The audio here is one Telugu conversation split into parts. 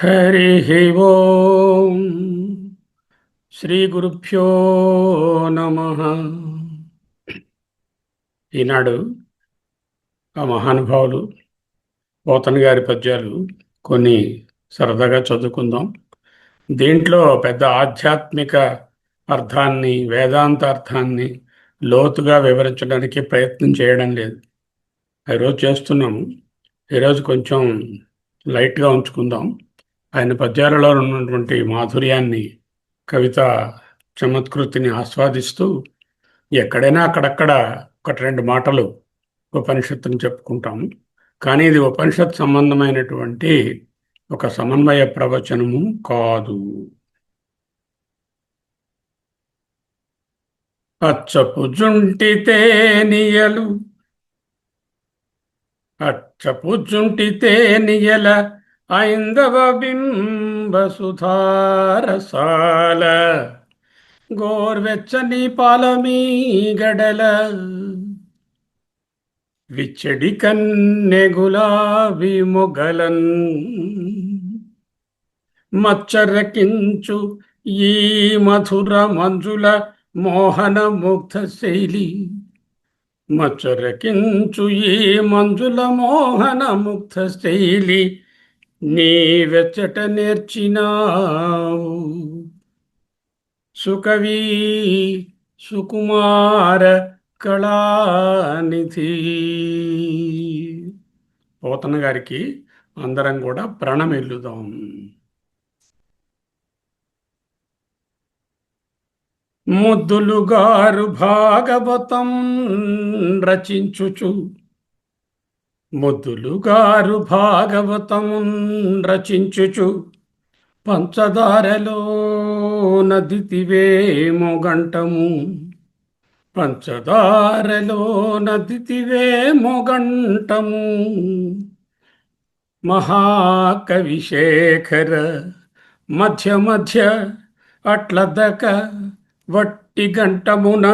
హరి ఓం శ్రీ గురుభ్యో నమ. ఈనాడు ఆ మహానుభావులు పోతన గారి పద్యాలు కొన్ని సరదాగా చదువుకుందాం. దీంట్లో పెద్ద ఆధ్యాత్మిక అర్థాన్ని, వేదాంత అర్థాన్ని లోతుగా వివరించడానికి ప్రయత్నం చేయడం లేదు. ఈరోజు చేస్తున్నాము. ఈరోజు కొంచెం లైట్గా ఉంచుకుందాం. ఆయన పద్యాలలో ఉన్నటువంటి మాధుర్యాన్ని, కవిత చమత్కృతిని ఆస్వాదిస్తూ ఎక్కడైనా అక్కడక్కడ ఒకటి రెండు మాటలు ఉపనిషత్తుని చెప్పుకుంటాము. కానీ ఇది ఉపనిషత్ సంబంధమైనటువంటి ఒక సమన్వయ ప్రవచనము కాదు. అచ్చపు జుంటితే నియలు అచ్చపు జుంటితే నియల ఐందవ బింబ సుధారసాల గోర్వెచ్చని పాలమీ గడల విచ్చడి కన్నె గులాబీ మొగలన్ మచ్చరకించు ఈ మధుర మంజుల మోహన ముగ్ధ శైలి మచ్చరకించు ఈ మంజుల మోహన ముగ్ధ శైలి నీ వెచ్చట నేర్చినావు సుకవి సుకుమార కళానిధి. పోతన గారికి అందరం కూడా ప్రణమిల్లుదాం. ముద్దులుగారు భాగవతం రచించుచు ముద్దులుగారు భాగవతం రచించుచు పంచదారలో నదితివేమో గంటము పంచదారలో నదితివేమో గంటము మహాకవి శేఖర మధ్య మధ్య అట్లదక వట్టి గంటమున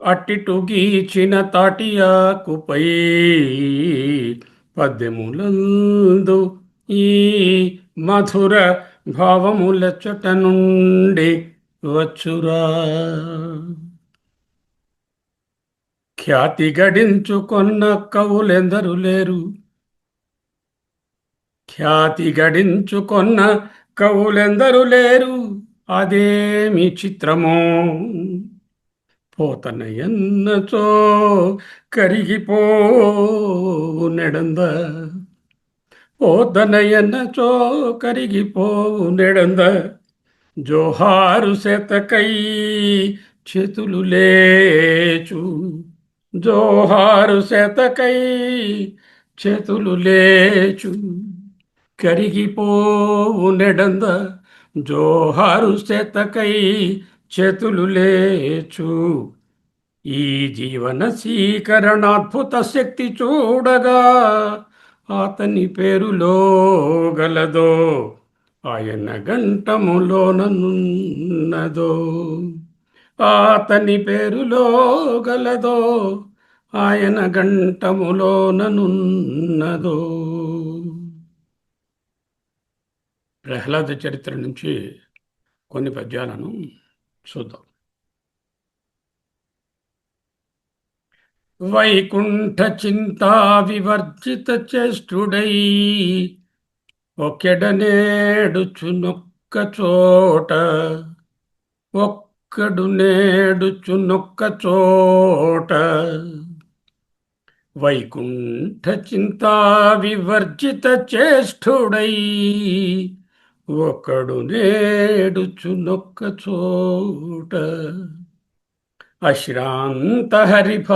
అట్టిటు గీచిన తాటియాకుపై పద్యములందు ఈ మధుర భావముల చట నుండి వచ్చురా. ఖ్యాతి గడించుకొన్న కవులెందరు లేరు ఖ్యాతి గడించుకొన్న కవులెందరు లేరు అదేమి చిత్రమో పోతన ఎన్నచో కరిగిపోవు నెడంద పోతన ఎన్నచో కరిగిపోవు నెడంద జోహారు శతకై చేతులు లేచు జోహారు శతకై చేతులు లేచు కరిగిపోవు నెడంద జోహారు శతకై చేతులు లేచు. ఈ జీవన సీకరణాద్భుత శక్తి చూడగా అతని పేరులో గలదో ఆయన గంటములోననున్నదో అతని పేరులో గలదో ఆయన గంటములోననున్నదో. ప్రహ్లాద చరిత్ర నుంచి కొన్ని పద్యాలను చూద్దాం. వైకుంఠ చింతా వివర్జిత చేష్టుడై ఒకెడనేడుచు నొక్క చోట ఒక్కడు నేడుచు నొక్క చోట వైకుంఠ చింతా వివర్జిత చేష్టుడై ఒకడు నేడుచు నొక్క చోట అశ్రాంత హరిభావనారూఢ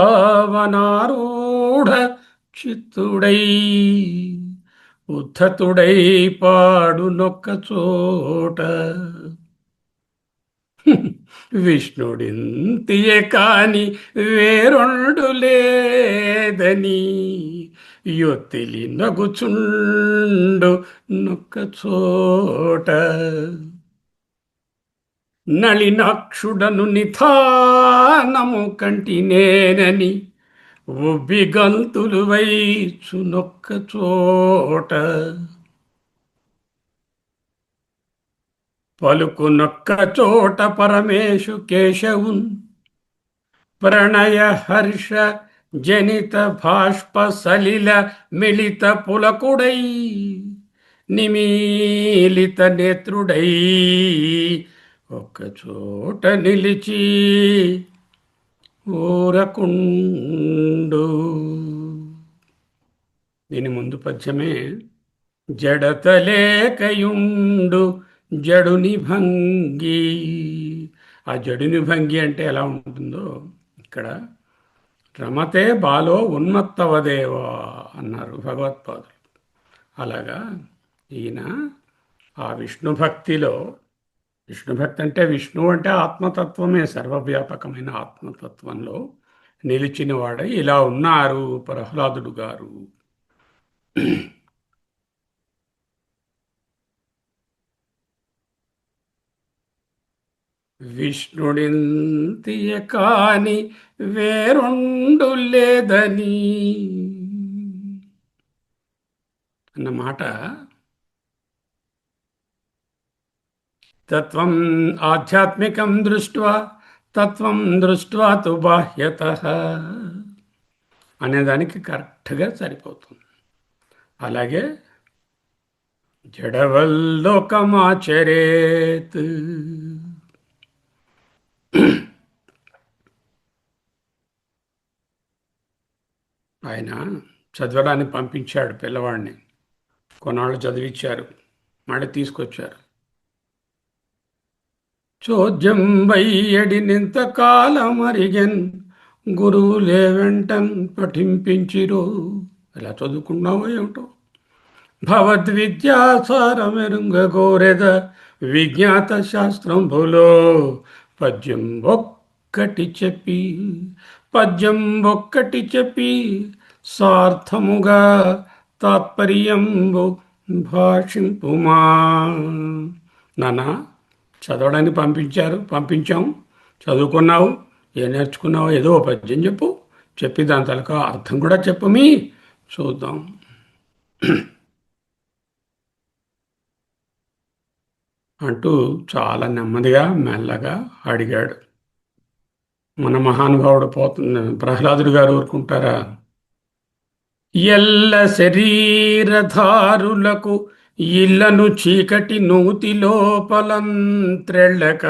చిత్తుడై ఉద్ధతుడై పాడు నొక్క చోట విష్ణుడింతియే కాని వేరొండు లేదని యొత్తిలి నగుచుండు నొక్క చోట నళినాక్షుడను నిధానము కంటినేనని ఉబ్బి గంతులు వైచు నొక్క చోట పలుకునొక్క చోట పరమేశు కేశవున్ ప్రణయ హర్ష జనిత భాష్ప సలిల మిళిత పులకుడై నిమీలిత నేత్రుడై ఒక్క చోట నిలిచి ఊరకుండు. దీని ముందు పద్యమే జడతలేకయుండు జడుని భంగి. ఆ జడుని భంగి అంటే ఎలా ఉంటుందో ఇక్కడ రమతే బాలో ఉన్మత్తవదేవా అన్నారు భగవత్పాదులు. అలాగా ఈయన ఆ విష్ణు భక్తిలో, విష్ణు భక్తి అంటే విష్ణువు అంటే ఆత్మతత్వమే, సర్వవ్యాపకమైన ఆత్మతత్వంలో నిలిచిన వాడై ఇలా ఉన్నారు ప్రహ్లాదుడు గారు. విష్ణుడింతియ కాని వేరొండు లేదని అన్నమాట. తత్వం ఆధ్యాత్మికం దృష్ట్వా తత్వం దృష్ట్వా తు బాహ్యతః అనేదానికి కరెక్ట్గా సరిపోతుంది. అలాగే జడవల్లోకమాచరేత్, ఆయన చదవడానికి పంపించాడు పిల్లవాడిని, కొన్నాళ్ళు చదివించారు, మళ్ళీ తీసుకొచ్చారు. చోద్యం వయ్యడినింత కాలమరిగెన్ గురువులే వెంటన్ పఠింపించిరో. ఇలా చదువుకున్నావో ఏమిటో. భవద్విద్యాసారమెరుంగ గోరెద విజ్ఞాత శాస్త్రంబులో పద్యం ఒక్కటి చెప్పి, పద్యం ఒక్కటి చెప్పి సార్థముగా తాత్పర్యంబు భాషింపుమా. నాన్న చదవడానికి పంపించాం, చదువుకున్నావు, ఏం నేర్చుకున్నావు, ఏదో ఓ పద్యం చెప్పు, చెప్పి దాని తలక అర్థం కూడా చెప్పమి చూద్దాం. అంటూ చాలా నెమ్మదిగా మెల్లగా అడిగాడు. మన మహానుభావుడు ప్రహ్లాదుడు గారు ఊరుకుంటారా? ఎల్ల శరీరధారులకు ఇళ్లను చీకటి నూతి లోపలంత్రెళ్ళక,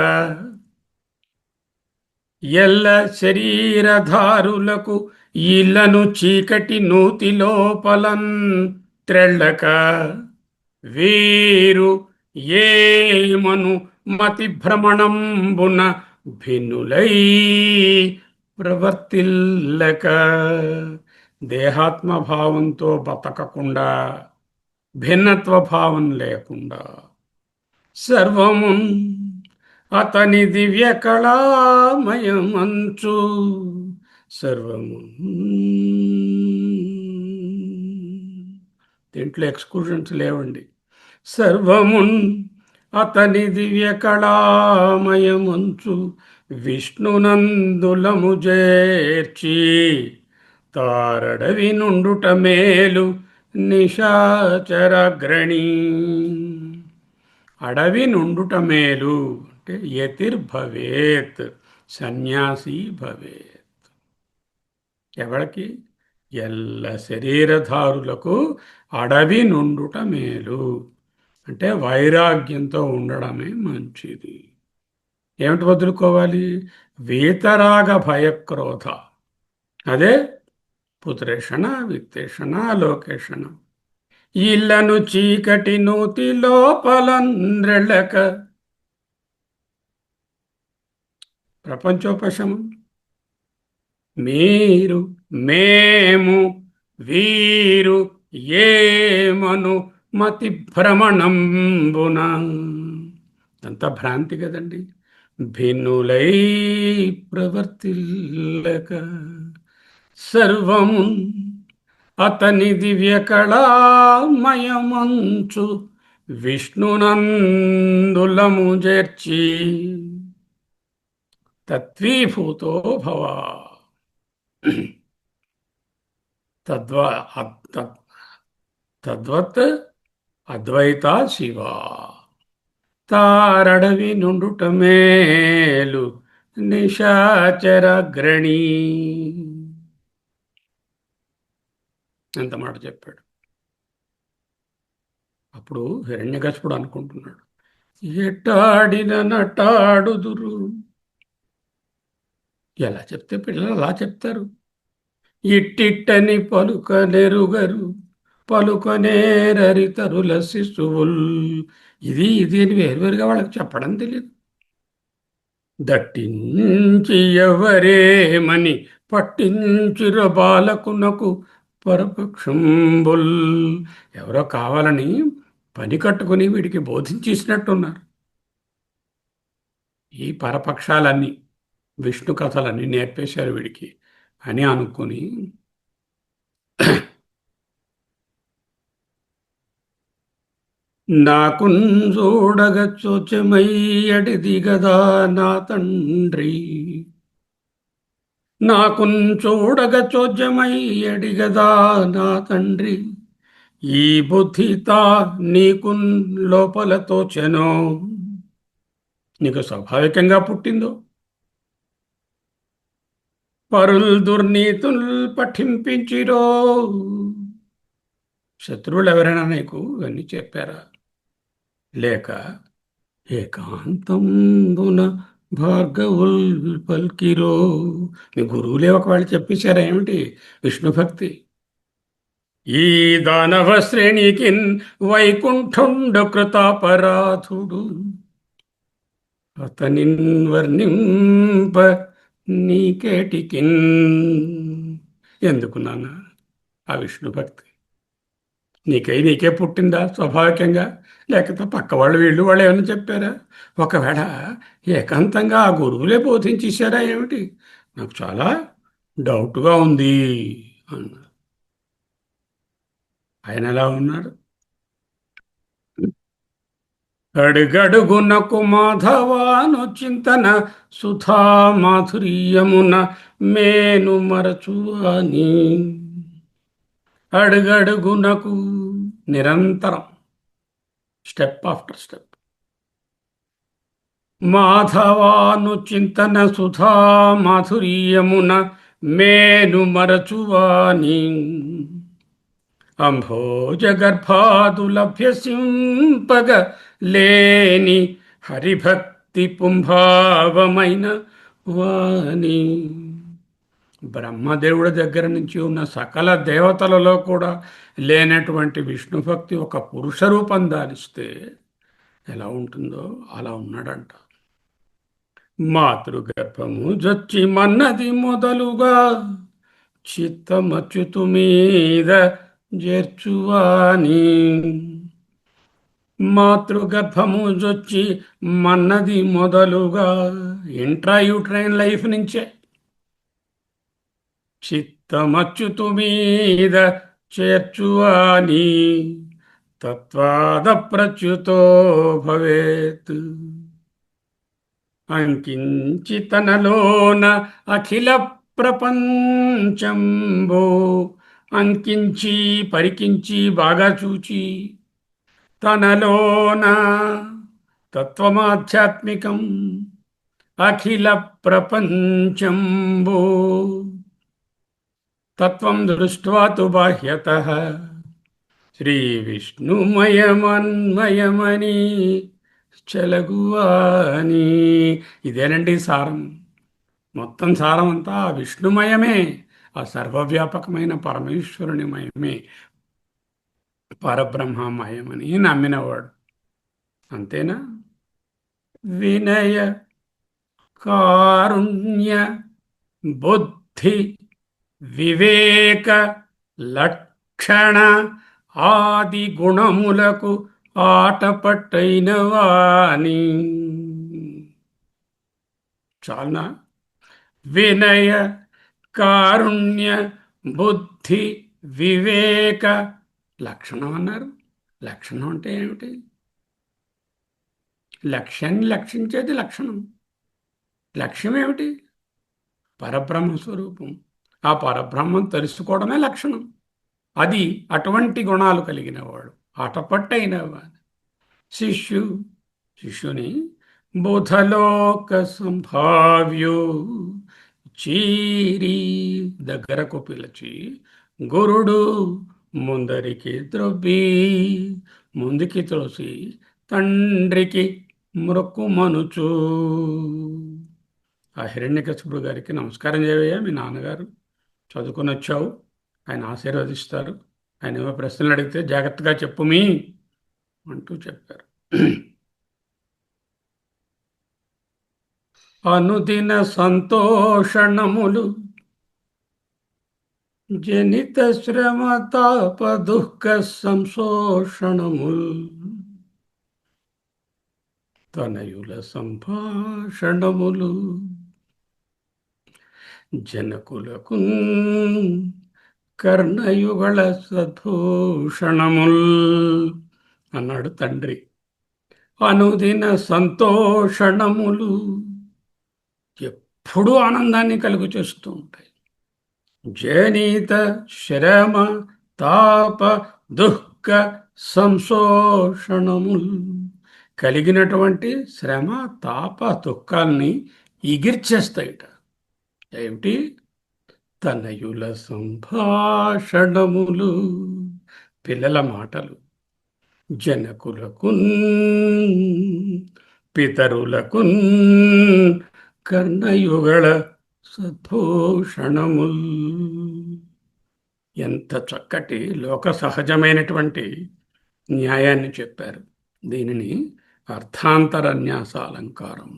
ఎల్ల శరీరధారులకు ఇళ్లను చీకటి నూతి లోపలంత్రెళ్ళక, వీరు ఏమను మతి భ్రమణంబున భిన్నులై ప్రవర్తిల్లక, దేహాత్మభావంతో బతకకుండా, భిన్నత్వ భావం లేకుండా సర్వమున్ అతని దివ్య కళామయమంచు, సర్వమున్ దీంట్లో ఎక్స్క్లూజన్స్ లేవండి. సర్వమున్ అతని దివ్య కళామయమంచు విష్ణునందులము చేర్చి, తారడవి నుండుట మేలు నిశాచరగ్రణి. అడవి నుండుట మేలు అంటే యతిర్భవేత్, సన్యాసి భవేత్. ఎవరికి? ఎల్ల శరీరధారులకు అడవి నుండుట మేలు అంటే వైరాగ్యంతో ఉండడమే మంచిది. ఏమిటి వదులుకోవాలి? వీతరాగ భయక్రోధ, అదే పుత్రేషణ, విత్తేషణ, లోకేషణ. ఇళ్లను చీకటి నూతి లోపలంద్రెళ్ళక, ప్రపంచోపశమం. మీరు, మేము, వీరు ఏమను మతి భ్రమణంబున, అంత భ్రాంతి కదండి. భిన్నులై ప్రవర్తిల్లక, సర్వము అతని దివ్య కళామయమంచు విష్ణునందులము చేర్చి, తత్వీభూతో భవ. తద్వత్ అద్వైత శివ, తారడవి నుండుట మేలు నిశాచరగ్రణి. ఎంత మాట చెప్పాడు. అప్పుడు హిరణ్యకశిపుడు అనుకుంటున్నాడు, ఎట్టాడిన నటాడుదురు. ఎలా చెప్తే పిల్లలు అలా చెప్తారు. ఇట్టిట్టని పలుకనెరుగరు పలుకనేరరితరుల శిశువుల్. ఇది ఇది అని వేరువేరుగా వాళ్ళకి చెప్పడం తెలియదు. దట్టించి ఎవరేమని పట్టించిర బాలకునకు పరపక్షంబుల్. ఎవరో కావాలని పని కట్టుకుని వీడికి బోధించేసినట్టున్నారు. ఈ పరపక్షాలన్నీ విష్ణు కథలన్నీ నేర్పేశారు వీడికి అని అనుకుని నాకున్ చూడగ చోచమయ్యడిది గదా నా తండ్రి. నాకున్ చూడగ చోద్యమయ్యడి గదా నా తండ్రి. ఈ బుద్ధితా నీకున్ లోపల తోచెనో. నీకు స్వాభావికంగా పుట్టిందో. పరుల్ దుర్నీతుల్ పఠింపించిరో. శత్రువులు ఎవరైనా నీకు ఇవన్నీ చెప్పారా? లేక ఏకాంతంబున భార్గవుల్ పల్కిరో. మీ గురువులే ఒకవేళ చెప్పేశారా ఏమిటి విష్ణు భక్తి? ఈ దానవ శ్రేణికిన్ వైకుంఠుండ కృతాపరాధుడు అతనిన్ వర్ణింప నీకేటికిన్. ఎందుకు నాన్న ఆ విష్ణు భక్తి? నీకే పుట్టిందా స్వాభావికంగా? లేకపోతే పక్క వాళ్ళు వీళ్ళు వాళ్ళు ఏమైనా చెప్పారా? ఒకవేళ ఏకాంతంగా ఆ గురువులే బోధించేశారా ఏమిటి? నాకు చాలా డౌట్గా ఉంది అన్నాడు. ఆయన ఎలా ఉన్నాడు? అడుగడుగునకు మాధవాను చింతన సుధా మాధుర్యమున మేను మరచువాని. అడుగడుగునకు నిరంతరం, స్టెప్ ఆఫ్టర్ స్టెప్, మాధవాను చింతన సుధా మాధుర్యమున మేను మరచువాని. అంభోజగర్భాదులభ్యసింపగ లేని హరిభక్తి పుంభావమైన వాణి. బ్రహ్మదేవుడి దగ్గర నుంచి ఉన్న సకల దేవతలలో కూడా లేనటువంటి విష్ణుభక్తి ఒక పురుష రూపం దానిస్తే ఎలా ఉంటుందో అలా ఉన్నాడంట. మాతృగర్భము జొచ్చి మన్నది మొదలుగా చిత్తమచ్యుతు మీద చేర్చువాని. మాతృగర్భము జొచ్చి మన్నది మొదలుగా ఇంట్రాయూట్రైన్ లైఫ్ నుంచే చిత్తమచ్యుతు మీద చేర్చువాని. తత్వాద ప్రచ్యుతో భవేత్. అంకించి తనలోన అఖిల ప్రపంచంబో. అంకించి పరికించి బాగా చూచి తనలోన తత్వమాధ్యాత్మికం అఖిల ప్రపంచంబో. తత్వం దృష్ట్వా తు బాహ్యతః శ్రీ విష్ణుమయమన్మయమని చెలగువాని. ఇదేనండి సారం. మొత్తం సారం అంతా ఆ విష్ణుమయమే, ఆ సర్వవ్యాపకమైన పరమేశ్వరుని మయమే, పరబ్రహ్మమయమని నమ్మినవాడు. అంతేనా? వినయ కారుణ్య బుద్ధి వివేక లక్షణ ఆది గుణములకు ఆటపట్టైన వాని. చాలనా? వినయ కారుణ్య బుద్ధి వివేక లక్షణం అన్నారు. లక్షణం అంటే ఏమిటి? లక్ష్యాన్ని లక్షించేది లక్షణం. లక్ష్యం ఏమిటి? పరబ్రహ్మ స్వరూపం. ఆ పరబ్రహ్మం తెలుసుకోవడమే లక్షణం. అది అటువంటి గుణాలు కలిగిన వాడు, ఆటపట్టైన వాడు. శిష్యు శిష్యుని బుధలోక సంభావ్యు చీరి దగ్గరకు పిలిచి గురుడు ముందరికి త్రొబ్బి ముందుకి త్రోసి తండ్రికి మ్రొక్కుమనుచు. ఆ హిరణ్యకశిపుడు గారికి నమస్కారం చేయవయ్యా, మీ నాన్నగారు చదువుకొని వచ్చావు, ఆయన ఆశీర్వదిస్తారు, ఆయన ఏవో ప్రశ్నలు అడిగితే జాగ్రత్తగా చెప్పు మీ అంటూ చెప్పారు. అనుదిన సంతోషణములు జనిత శ్రమ తాప దుఃఖ సంశోషణముల్ తనయుల సంభాషణములు జనకులకు కర్ణయుగళ సద్భూషణముల్ అన్నాడు తండ్రి. అనుదిన సంతోషణములు ఎప్పుడూ ఆనందాన్ని కలుగు చేస్తూ ఉంటాయి. జనిత శ్రమ తాప దుఃఖ సంశోషణముల్ కలిగినటువంటి శ్రమ తాప దుఃఖాల్ని ఎగిర్చేస్తాయిట. ఏమిటి? తనయుల సంభాషణములు, పిల్లల మాటలు, జనకులకున్ పితరులకున్ కర్ణయుగళ సద్భూషణముల్. ఎంత చక్కటి లోక సహజమైనటువంటి న్యాయాన్ని చెప్పారు. దీనిని అర్థాంతరన్యాస అలంకారం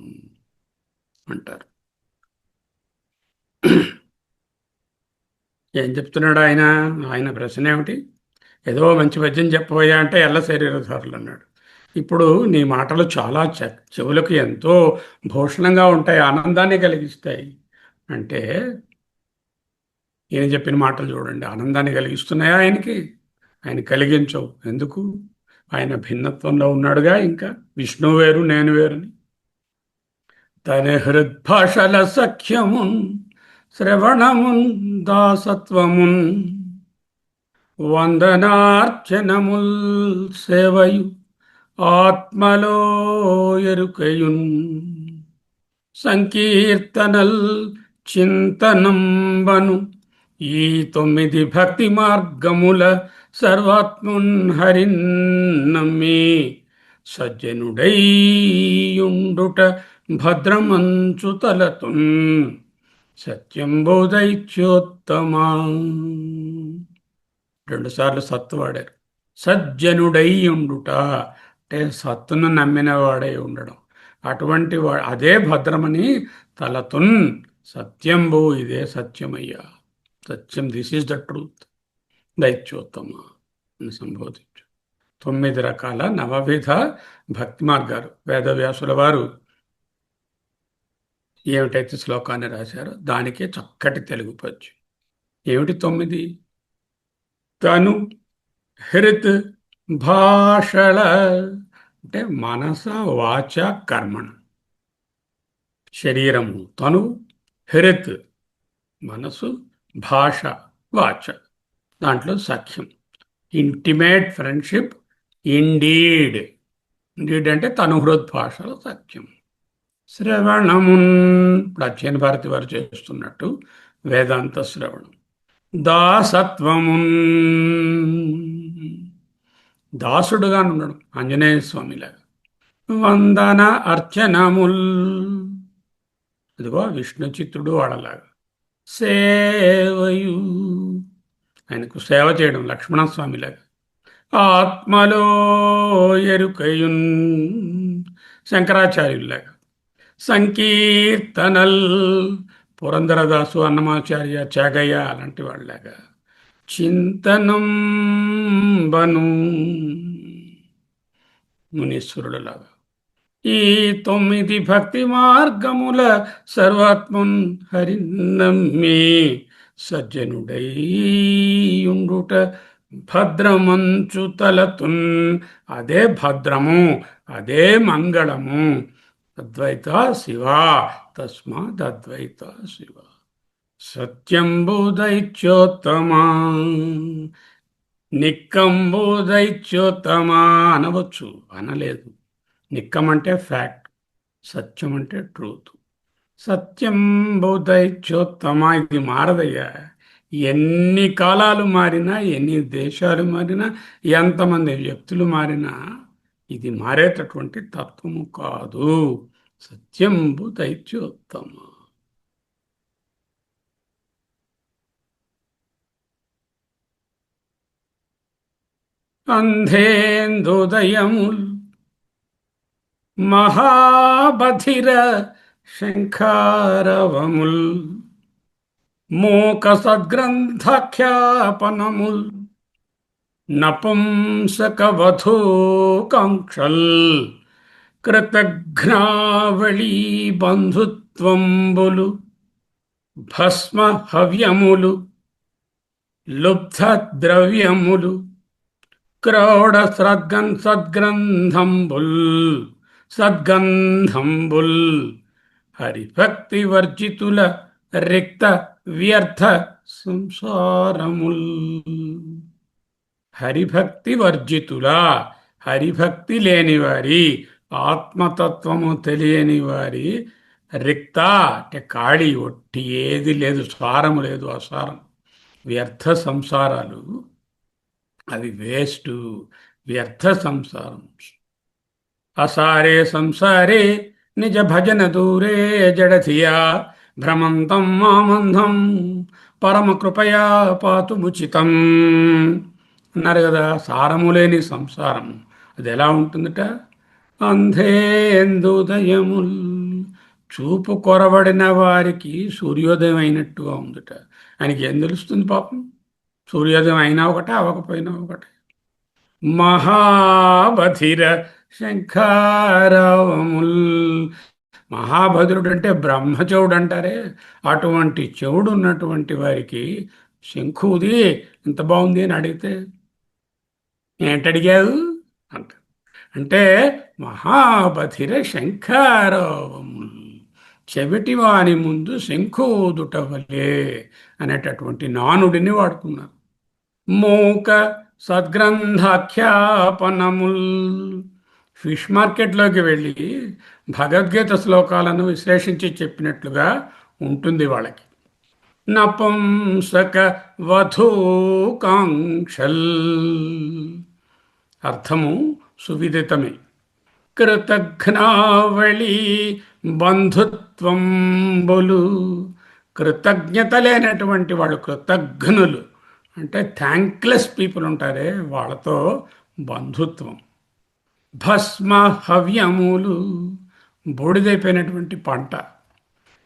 అంటారు. ఏం చెప్తున్నాడు ఆయన? ఆయన ప్రశ్న ఏమిటి? ఏదో మంచి పద్యం చెప్పబోయా అంటే ఎల్ల శరీరధారులు అన్నాడు. ఇప్పుడు నీ మాటలు చాలా చెవులకు ఎంతో భూషణంగా ఉంటాయి, ఆనందాన్ని కలిగిస్తాయి అంటే ఈయన చెప్పిన మాటలు చూడండి, ఆనందాన్ని కలిగిస్తున్నాయా ఆయనకి? ఆయన కలిగించవు. ఎందుకు? ఆయన భిన్నత్వంలో ఉన్నాడుగా. ఇంకా విష్ణువు వేరు, నేను వేరుని. తన హృద్భాషల సఖ్యమున్ శ్రవణమున్ దాసత్వమున్ వందనార్చనముల్ సేవయు ఆత్మలో ఎరుకయున్ సంకీర్తనల్ చింతనంబను ఈ 9 భక్తి మార్గముల సర్వాత్మున్ హరిన్ నమ్మి సజ్జనుడైయుండుట భద్రమంచు తలతున్ సత్యంబోధైత్యోత్తమా. 2 సార్లు సత్తు వాడారు. సజ్జనుడై ఉండుట అంటే సత్తును నమ్మిన వాడై ఉండడం. అటువంటి అదే భద్రమని తలతున్ సత్యంబు, ఇదే సత్యమయ్యా, సత్యం, దిస్ ఈజ్ ద ట్రూత్, దైత్యోత్తమ అని సంబోధించు. 9 రకాల నవవిధ భక్తి మార్గాలు వేదవ్యాసుల వారు ఏమిటైతే శ్లోకాన్ని రాశారో దానికే చక్కటి తెలుగు పద్యం. ఏమిటి 9? తను హృత్ భాషల అంటే మనస వాచ కర్మణ. శరీరము తను, హృత్ మనసు, భాష వాచ, దాంట్లో సఖ్యం, ఇంటిమేట్ ఫ్రెండ్షిప్. ఇండీడ్, ఇండీడ్ అంటే తను హృద్భాషల సఖ్యం. శ్రవణమున్, ఇప్పుడు అధ్యయన భారతి వారు చేస్తున్నట్టు వేదాంత శ్రవణం. దాసత్వమున్, దాసుడుగా ఉండడం ఆంజనేయ స్వామిలాగా. వందన అర్చనముల్, ఇదిగో విష్ణు చిత్తుడు వాడలాగా. సేవయు, ఆయనకు సేవ చేయడం లక్ష్మణస్వామిలాగా. ఆత్మలో ఎరుకయున్, శంకరాచార్యుల్లాగా. సంకీర్తనల్, పురంధరదాసు, అన్నమాచార్య, త్యాగయ్య అలాంటి వాళ్ళలాగా. చింతనం బను, మునీశ్వరులలాగా. ఈ 9 భక్తి మార్గముల సర్వాత్మన్ హరినమ్మి సజ్జనుడైయుండుట భద్రమంచు తలతున్, అదే భద్రము, అదే మంగళము. అద్వైత శివ, తస్మాత్ అద్వైత శివ. సత్యంబోధైత్యోత్తమా, నిక్కంబోధైత్యోత్తమా అనవచ్చు, అనలేదు. నిక్కం అంటే ఫ్యాక్ట్, సత్యం అంటే ట్రూత్. సత్యం బౌద్ధైత్యోత్తమ, ఇది మారదయ్యా. ఎన్ని కాలాలు మారినా, ఎన్ని దేశాలు మారినా, ఎంతమంది వ్యక్తులు మారినా ఇది మారేటటువంటి తత్వము కాదు. సత్యం బౌద్ధైత్యోత్తమ. అంధేందోదయముల్ మహాబధిర శంఖారవముల్ మూక సద్గ్రంథఖ్యాపనముల్ నపుంసకవధూకాంక్షల్ కృతఘ్నావళీ బంధుత్వంబులు భస్మ హవ్యములు లుబ్ధ ద్రవ్యములు క్రౌడ సద్గంధంబుల్ సద్గంధంబుల్ హరిభక్తి వర్జితుల రిక్త వ్యర్థ సంసారముల్. హరిభక్తి వర్జితుల, హరిభక్తి లేనివారి, ఆత్మతత్వము తెలియని వారి రిక్త అంటే ఖాళీ, ఒట్టి, ఏది లేదు, సారము లేదు, అసారం, వ్యర్థ సంసారాలు, అవి వేస్ట్, వ్యర్థ సంసారం. అసారే సంసారే నిజ భజన దూరే జడధియా భ్రమంతం మామంధం పరమ కృపయా పాతుముచితం అన్నారు కదా. సారము లేని సంసారం అది ఎలా ఉంటుందట? అంధేందుదయముల్, చూపు కొరబడిన వారికి సూర్యోదయం అయినట్టుగా ఉందట. ఆయనకి ఏం తెలుస్తుంది పాపం? సూర్యోదయం అయినా ఒకటే, అవ్వకపోయినా ఒకటే. మహాబధిర శంఖారవముల్, మహాభద్రుడు అంటే బ్రహ్మచెవుడు అంటారే, అటువంటి చెవుడు ఉన్నటువంటి వారికి శంఖుది ఇంత బాగుంది అని అడిగితే ఏంటడిగావు అంట. అంటే మహాబధిర శంఖారవముల్, చెవిటి వాని ముందు శంఖూదుట వలే అనేటటువంటి నానుడిని వాడుకున్నారు. మూక సద్గ్రంథాఖ్యాపనముల్, ఫిష్ మార్కెట్లోకి వెళ్ళి భగవద్గీత శ్లోకాలను విశ్లేషించి చెప్పినట్లుగా ఉంటుంది వాళ్ళకి. నపుంసక వధూకాంక్షల్, అర్థము సువిదితమే. కృతఘ్నావళి బంధుత్వంబులు, కృతజ్ఞత లేనటువంటి వాళ్ళు, కృతఘ్నులు అంటే థ్యాంక్లెస్ పీపుల్ ఉంటారే, వాళ్ళతో బంధుత్వం. భస్మ హవ్యములు, బూడిదైపోయినటువంటి పంట.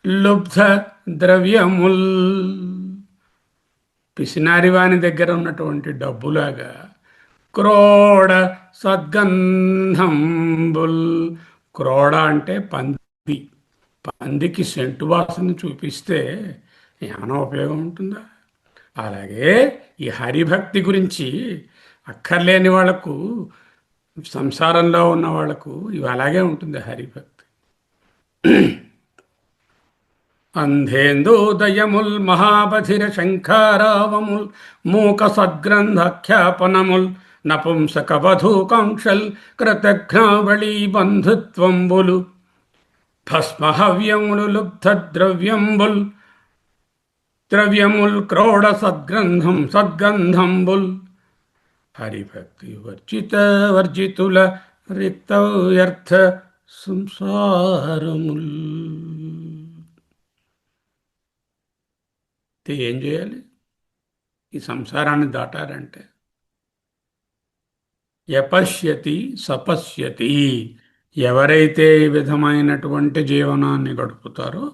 లుబ్ధ ద్రవ్యముల్, పిసినారివాని దగ్గర ఉన్నటువంటి డబ్బులాగా. క్రోడ సద్గంధంబుల్, క్రోడ అంటే పంది. పందికి సెంటు వాసన చూపిస్తే ఏమైనా ఉపయోగం ఉంటుందా? అలాగే ఈ హరిభక్తి గురించి అక్కర్లేని వాళ్లకు, సంసారంలో ఉన్న వాళ్లకు ఇవి అలాగే ఉంటుంది హరిభక్తి. అంధేందోదయముల్ మహాబధిర శంఖారావముల్ మూక సద్గ్రంథఖ్యాపనముల్ నపుంసక వధూకాంక్షల్ కృతఘ్నావళీ బంధుత్వంబులు భస్మహవ్యములు లుబ్ధ ద్రవ్యముల్ క్రోడ సద్గంధంబుల్ హరిభక్తి వర్జితుల రిక్త వ్యర్థ సంసారముల్. ఏం చేయాలి ఈ సంసారాన్ని దాటారంటే? యపశ్యతి సపశ్యతి, ఎవరైతే ఈ విధమైనటువంటి జీవనాన్ని గడుపుతారో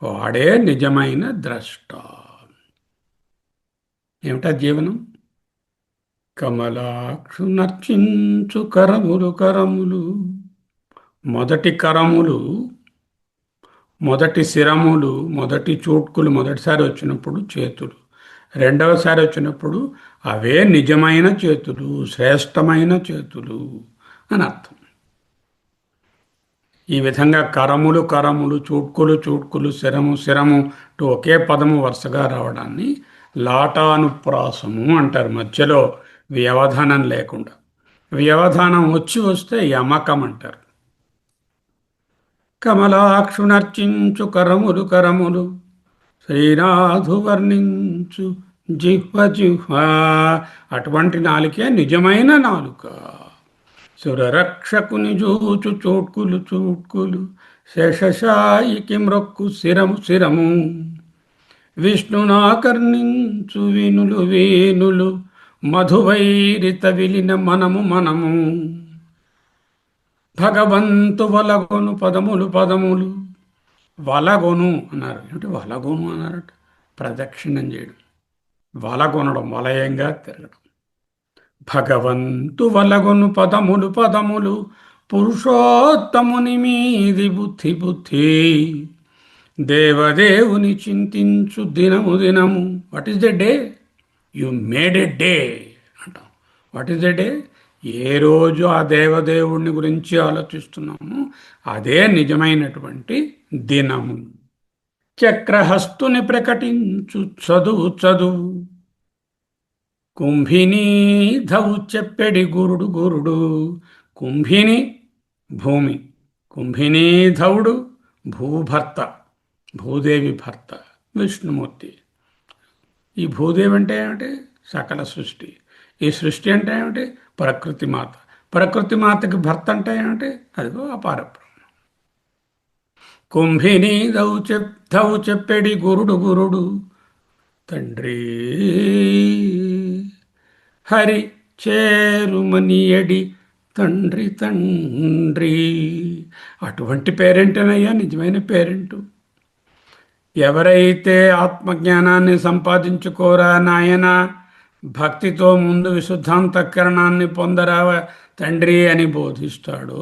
వాడే నిజమైన ద్రష్ట. ఏమిటా జీవనం? కమలాక్షు నర్చించు కరములు, మొదటి కరములు, మొదటి శిరములు, మొదటి చూట్కులు మొదటిసారి వచ్చినప్పుడు చేతులు, రెండవసారి వచ్చినప్పుడు అవే నిజమైన చేతులు, శ్రేష్టమైన చేతులు అని అర్థం. ఈ విధంగా కరములు, చూట్కులు, శిరము ఒకే పదము వరుసగా రావడాన్ని లాటానుప్రాసము అంటారు. మధ్యలో వ్యవధానం లేకుండా. వ్యవధానం వస్తే యమకం అంటారు. కమలాక్షునర్చించు కరములు కరములు, శ్రీనాథు వర్ణించు జిహ్వ జిహ్వ. అటువంటి నాలుకే నిజమైన నాలుక. సురరక్షకుని జూచు చోట్కులు చూట్కులు, శేషశాయికి మ్రొక్కు శిరము శిరము. విష్ణునాకర్ణించు వీనులు వీనులు, మధువైరిత విలిన మనము మనము. భగవంతు వలగొను పదములు పదములు. వలగొను అన్నారు. ఏమిటి వలగొను అన్నారట? ప్రదక్షిణం చేయడం, వలగొనడం, వలయంగా తిరగడం. భగవంతు వలగొను పదములు పదములు, పురుషోత్తముని మీది బుద్ధి బుద్ధి. దేవదేవుని చింతించు దినము దినము. What is the day? You made a day అంటాం. What is the day? ఏ రోజు ఆ దేవదేవుడిని గురించి ఆలోచిస్తున్నాము, అదే నిజమైనటువంటి దినము. చక్రహస్తుని ప్రకటించు చదువు చదువు. కుంభిని ధవు చెప్పెడి గురుడు గురుడు. కుంభిని భూమి, కుంభిని ధవుడు భూభర్త, భూదేవి భర్త విష్ణుమూర్తి. ఈ భూదేవి అంటే ఏమిటి? సకల సృష్టి. ఈ సృష్టి అంటే ఏమిటి? ప్రకృతి మాత. ప్రకృతి మాతకి భర్త అంటే ఏమిటి? అదిగో అపారబ్రహ్మ. కుంభిని ధవు చెప్పెడి గురుడు గురుడు. తండ్రి హరి చేరుమనియడి తండ్రి తండ్రి. అటువంటి పేరెంటేనయ్యా నిజమైన పేరెంటు. ఎవరైతే ఆత్మజ్ఞానాన్ని సంపాదించుకోరా నాయన, భక్తితో ముందు విశుద్ధాంతఃకరణాన్ని పొందరా తండ్రి అని బోధిస్తాడో,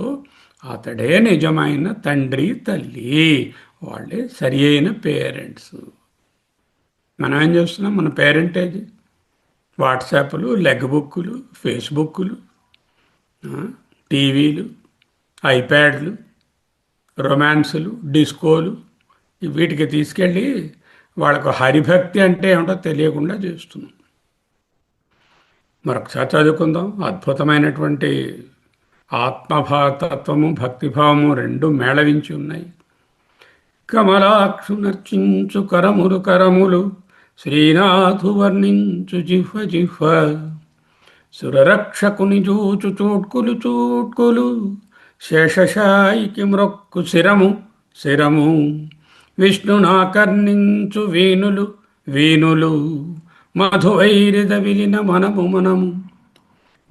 అతడే నిజమైన తండ్రి తల్లి. వాళ్ళే సరి అయిన పేరెంట్స్. మనం ఏం చేస్తున్నాం? మన పేరెంటేజ్ వాట్సాప్లు, లెగ్ బుక్కులు, ఫేస్బుక్లు, టీవీలు, ఐప్యాడ్లు, రొమాన్సులు, డిస్కోలు, వీటికి తీసుకెళ్ళి వాళ్ళకు హరిభక్తి అంటే ఏమిటో తెలియకుండా చేస్తున్నాం. మరొకసారి చదువుకుందాం. అద్భుతమైనటువంటి ఆత్మభాతత్వము, భక్తిభావము రెండు మేళవించి ఉన్నాయి. కమలాక్షు నర్చించు కరములు కరములు, శ్రీనాథు వర్ణించు జిహ్వ జిహ్వ. సురరక్షకుని చూచు చూట్కులు చూట్కులు, శేషశాయికి మ్రొక్కు శిరము శిరము. విష్ణునాకర్ణించు వీనులు వీనులు, మధువైరిద విలిన మనము మనము.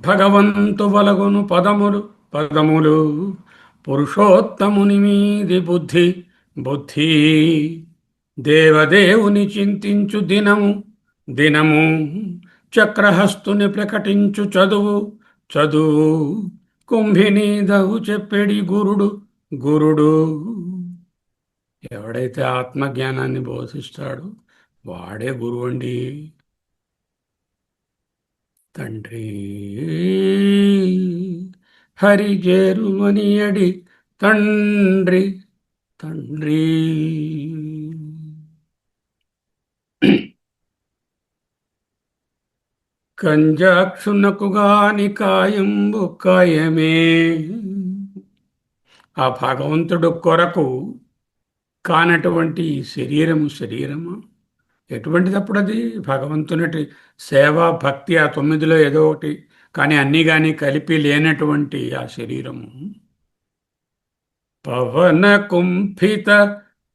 భగవంతు వలగును పదములు పదములు, పురుషోత్తముని మీది బుద్ధి బుద్ధి. దేవదేవుని చింతించు దినము దినము. చక్రహస్తుని ప్రకటించు చదువు చదువు. కుంభిని దహు చెప్పెడి గురుడు గురుడు. ఎవడైతే ఆత్మజ్ఞానాన్ని బోధిస్తాడో వాడే గురువు అండి. తండ్రి హరి చేరుమనియడి తండ్రి తండ్రి. కంజాక్షునకు గాని కాయంబు కాయమే. ఆ భగవంతుడు కొరకు కానటువంటి శరీరము శరీరము ఎటువంటిది? అప్పుడు అది భగవంతుని సేవ, భక్తి, ఆ తొమ్మిదిలో ఏదో ఒకటి కానీ అన్నీ కానీ కలిపి లేనటువంటి ఆ శరీరము పవన కుంభిత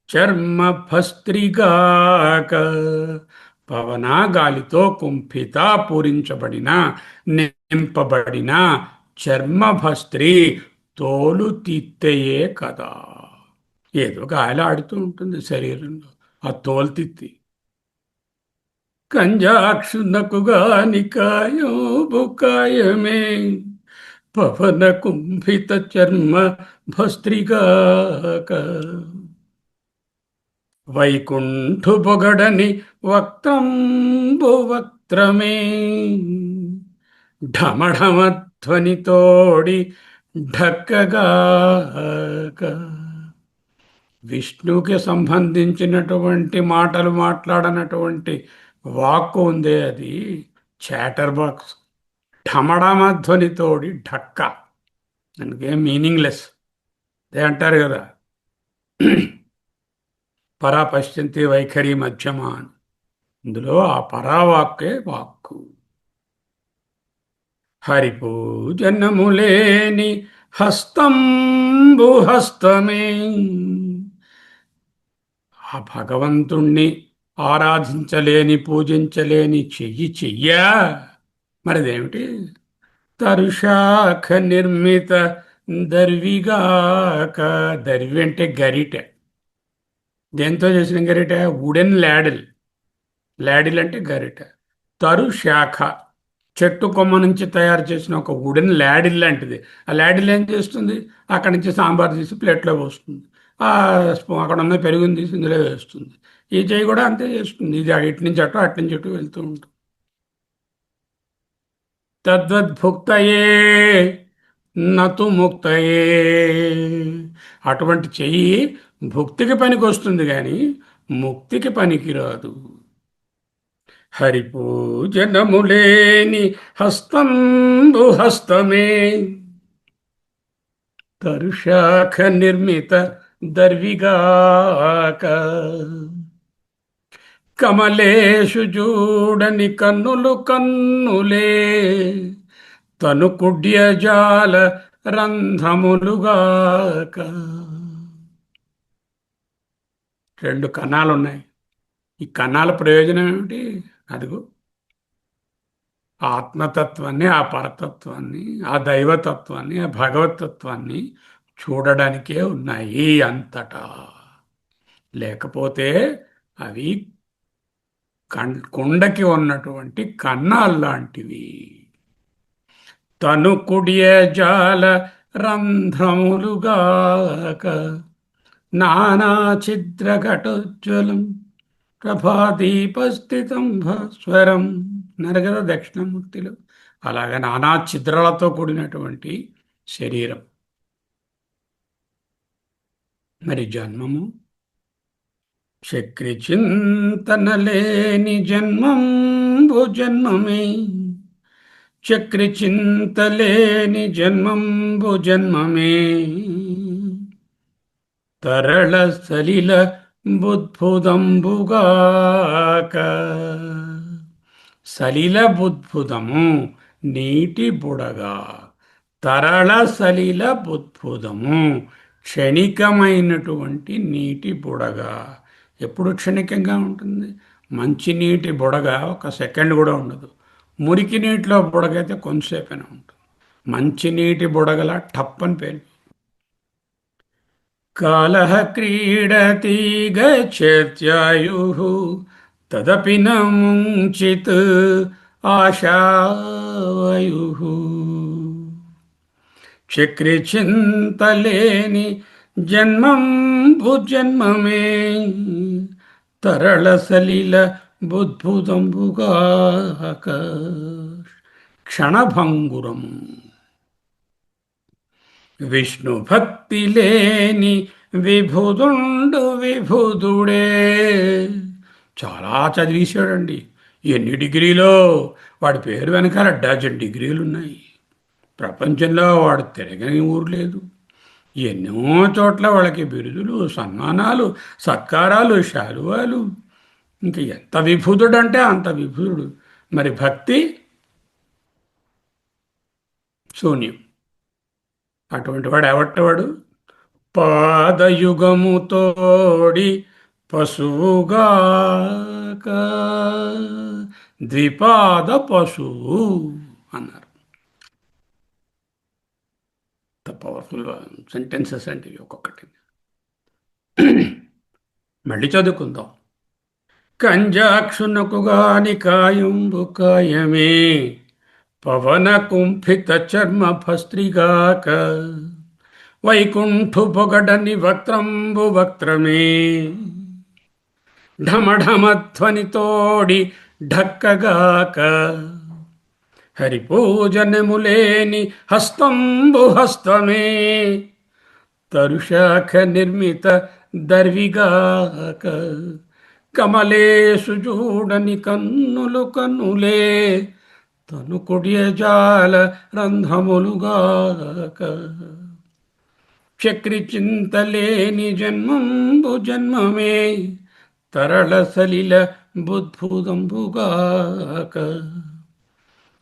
చర్మ భస్త్రిగాక. పవన గాలితో కుంభిత పూరించబడిన, నింపబడిన చర్మభస్త్రి తోలు తిత్తయే కదా. ఏదో గాలి ఆడుతూ ఉంటుంది శరీరంలో, ఆ తోలు తిత్తి. కంజాక్షునకు గాని కాయో బుకాయమే, పవన కుంభిత చర్మ భస్త్రిగాక. వైకుంఠు పొగడని వక్త్రంబు వక్త్రమే, ఢమఢమధ్వనితోడి ఢక్కగాక. విష్ణువుకి సంబంధించినటువంటి మాటలు మాట్లాడనటువంటి వాక్కు ఉందే, అది చాటర్ బాక్స్. ఢమఢమధ్వనితోడి ఢక్క, దానికేం మీనింగ్లెస్. అదే అంటారు కదా, పరా పశ్యంతి వైఖరి మధ్యమ అని. ఇందులో ఆ పరావాక్కే వాక్కు. హరిపూజనములేని హస్తంబు హస్తమే. ఆ భగవంతుణ్ణి ఆరాధించలేని పూజించలేని చెయ్యా మరిదేమిటి? తరుశాఖ నిర్మిత దర్విగాక. దర్వి అంటే గరిటె. దేంతో చేసిన గరిటె? Wooden ladle. లాడిల్ అంటే గరిటె. తరుశాఖ చెట్టు కొమ్మ నుంచి తయారు చేసిన ఒక వుడెన్ లాడిల్ లాంటిది. ఆ లాడిల్ ఏం చేస్తుంది? అక్కడి నుంచి సాంబార్ తీసి ప్లేట్లో పోస్తుంది. ఆ అక్కడ ఉన్న పెరుగుని తీసి ఇందులో వేస్తుంది. ఈ చెయ్యి కూడా అంతే చేస్తుంది. ఇది ఇటు నుంచి అటు నుంచి అటు వెళ్తూ ఉంటుంది. తద్వద్భుక్తయే నతు ముక్తయే. అటువంటి చెయ్యి భుక్తికి పనికి వస్తుంది కానీ ముక్తికి పనికిరాదు. హరిపూజనములేని హస్తంబు హస్తమే. తరుశాఖ నిర్మిత దర్విగాక. కమలేషు చూడని కన్నులు కన్నులే. తను కుడ్యజాల రంధ్రములుగాక. రెండు కణాలు ఉన్నాయి. ఈ కణాల ప్రయోజనం ఏమిటి? అదిగో ఆ ఆత్మతత్వాన్ని, ఆ పరతత్వాన్ని, ఆ దైవతత్వాన్ని, ఆ భగవతత్వాన్ని చూడడానికే ఉన్నాయి అంతటా. లేకపోతే అవి కుండకి ఉన్నటువంటి కన్నాలు లాంటివి. తను కుడియ జాల రంధ్రములుగాక. నానా ఛిద్రఘటోజ్వలం ప్రభాదీపస్థితం భాస్వరం అన్నారు కదా దక్షిణామూర్తిలో. అలాగే నానా ఛిద్రాలతో కూడినటువంటి శరీరం. మరి జన్మము చక్రి చింతనలేని జన్మంబు జన్మమే. చక్రి చింతలేని జన్మంబు జన్మమే. తరళ సలిల బుద్భుదంబుగాక. సలిల బుద్భుదము నీటి బుడగా. తరళ సలిల బుద్భుదము క్షణికమైనటువంటి నీటి బుడగా. ఎప్పుడు క్షణికంగా ఉంటుంది? మంచినీటి బుడగ ఒక సెకండ్ కూడా ఉండదు. మురికి నీటిలో బుడగైతే కొంతసేపైనా ఉంటుంది. మంచినీటి బుడగల టప్పని పేరు. కాలః క్రీడతి గచ్ఛత్యాయుః తదపి న ముంచిత్ ఆశావయుః. చక్రి చింతలేని జన్మంబు జన్మమే. తరళ సలిల బుద్భుదంబుగాక. క్షణభంగురము. విష్ణు భక్తి లేని విభుదుండు విభుదుడే. చాలా చదివేశాడండి. ఎన్ని డిగ్రీలో? వాడి పేరు వెనకాల డజన్ డిగ్రీలు ఉన్నాయి. ప్రపంచంలో వాడు తిరగని ఊరు లేదు. ఎన్నో చోట్ల వాళ్ళకి బిరుదులు, సన్మానాలు, సత్కారాలు, శాలువాలు. ఇంకా ఎంత విభుదుడంటే అంత విభుదుడు. మరి భక్తి శూన్యం. అటువంటి వాడు ఎవట్టవాడు? పాదయుగము తోడి పశువుగాక. ద్విపాద పశువు అన్నారు. పవర్ఫుల్ సెంటెన్సెస్ అంటే ఒక్కొక్కటి. మళ్ళీ చదువుకుందాం. కంజాక్షునకు గాని కాయంబు కాయమే. పవన కుంభిత చర్మ భస్త్రిగాక. వైకుంఠు పొగడని వక్త్రంబు వక్త్రమే. ఢమఢమధ్వనితోడి ఢక్కగాక. హరిపూజనములేని హస్తంబు హస్తమే. తరుశాఖ నిర్మిత దర్విగాక. కమలేషు చూడని కన్నులు కన్నులే. తను కొడియజాల రంధ్రములుగాక. చక్రి చింతలేని జన్మంబు జన్మమే తరళ సలిల బుద్భుదంబుగాక.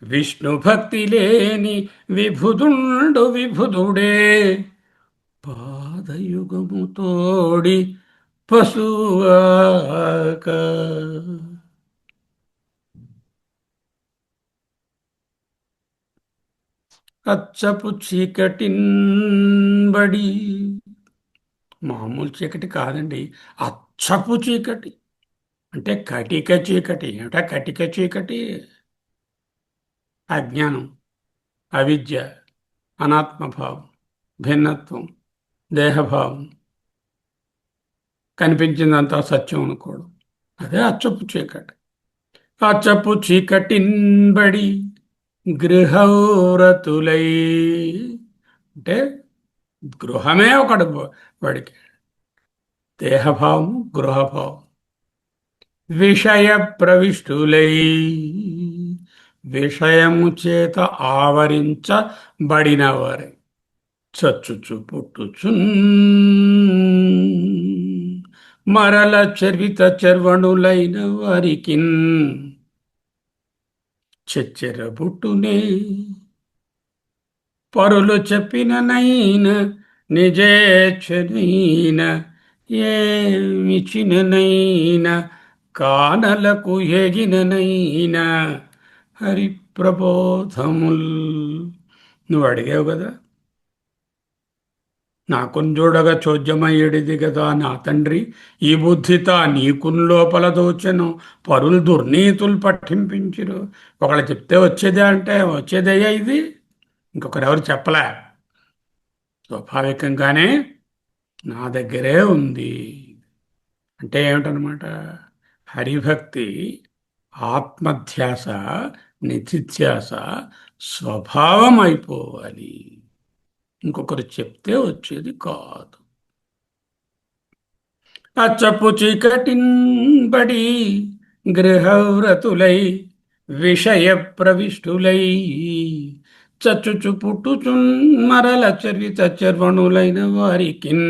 విష్ణు భక్తి లేని విభుదుండు విభుదుడే పాదయుగము తోడి పశువాక. అచ్చపు చీకటింబడి, మామూలు చీకటి కాదండి, అచ్చపు చీకటి అంటే కటిక చీకటి. ఏమిటా కటిక చీకటి? అజ్ఞానం, అవిద్య, అనాత్మభావం, భిన్నత్వం, దేహభావం, కనిపించిందంతా సత్యం అనుకోవడం, అదే అచ్చపు చీకటి. అచ్చపు చీకటిన్బడి గృహౌరతులై, అంటే గృహమే ఒకడు వాడికి, దేహభావం, గృహభావం. విషయ ప్రవిష్టులై, విషయము చేత ఆవరించబడినవారే చచ్చుచు పుట్టుచున్ మరల చర్విత చర్వణులైన వారికిన్ చెచ్చెర బుట్టునే పరులు చెప్పిననైన నిజేచ్ఛనైన ఏమిచ్చిననైన కానలకు ఎగిననైన హరిప్రబోధముల్. నువ్వు అడిగావు కదా, నాకున్ చూడగా చోద్యమయ్యేడిది కదా నా తండ్రి, ఈ బుద్ధిత నీకున్ లోపల దోచెను పరులు దుర్నీతులు పట్టింపించిరు. ఒకళ్ళు చెప్తే వచ్చేదే అంటే వచ్చేదయ్యా ఇది, ఇంకొకరెవరు చెప్పలే, స్వాభావికంగానే నా దగ్గరే ఉంది. అంటే ఏమిటనమాట? హరిభక్తి, ఆత్మధ్యాస, నిధిధ్యాస స్వభావం అయిపోవాలి, ఇంకొకరు చెప్తే వచ్చేది కాదు. అచ్చపు చీకటింబడి గృహవ్రతులై విషయ ప్రవిష్టులై చచ్చుచు పుట్టుచున్ మరల చరిత చర్వణులైన వారికిన్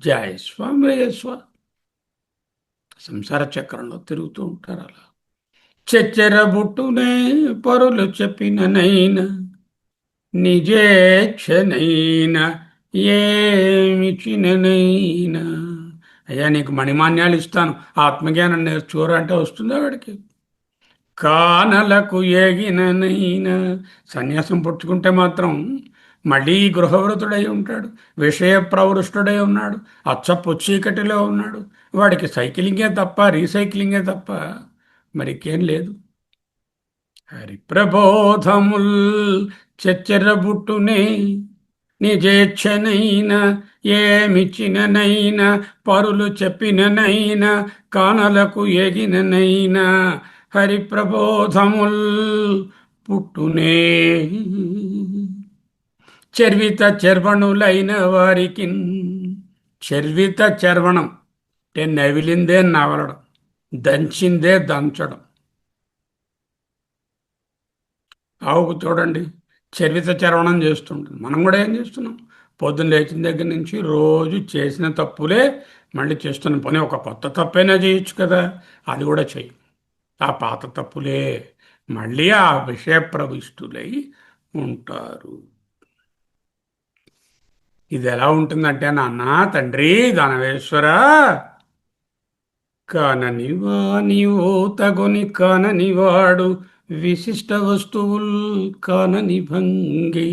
జయస్వామయస్వ. సంసార చక్రంలో తిరుగుతూ ఉంటారు అలా. చెచ్చెర బుట్టునే పరులు చెప్పిననైనా నిజేచ్ఛనైనా ఏమిచ్చిననైనా, అయ్యా నీకు మణిమాన్యాలు ఇస్తాను, ఆత్మజ్ఞానం నేర్చుకోరు అంటే వస్తుందా వాడికి? కానలకు ఎగిననైనా, సన్యాసం పుచ్చుకుంటే మాత్రం మళ్ళీ గృహవృతుడై ఉంటాడు, విషయ ప్రవృష్టుడై ఉన్నాడు, అచ్చపు చీకటిలో ఉన్నాడు. వాడికి సైకిలింగే తప్ప, రీసైక్లింగే తప్ప మరికేం లేదు. హరిప్రబోధముల్ చెచ్చెరబుట్టునే నిజేచ్ఛనైనా ఏమిచ్చిననైనా పరులు చెప్పిననైనా కానలకు ఎగిననైనా హరిప్రబోధముల్ పుట్టునే చర్విత చర్వణులైన వారికి. చర్విత చర్వణం అంటే నవిలిందే నవలడం, దంచిందే దంచడం. ఆవుకు చూడండి, చర్విత చర్వణం చేస్తుంటుంది. మనం కూడా ఏం చేస్తున్నాం? పొద్దున్న లేచిన దగ్గర నుంచి రోజు చేసిన తప్పులే మళ్ళీ చేస్తున్నాం. పని ఒక కొత్త తప్పైనా చేయొచ్చు కదా, అది కూడా చెయ్యి. ఆ పాత తప్పులే మళ్ళీ ఆ విషయ ప్రవిష్టులై ఉంటారు. ఇది ఎలా ఉంటుందంటే, నాన్న తండ్రి దానవేశ్వర, కాననివా నీవు తగుని కాననివాడు విశిష్ట వస్తువుల్ కానని భంగి.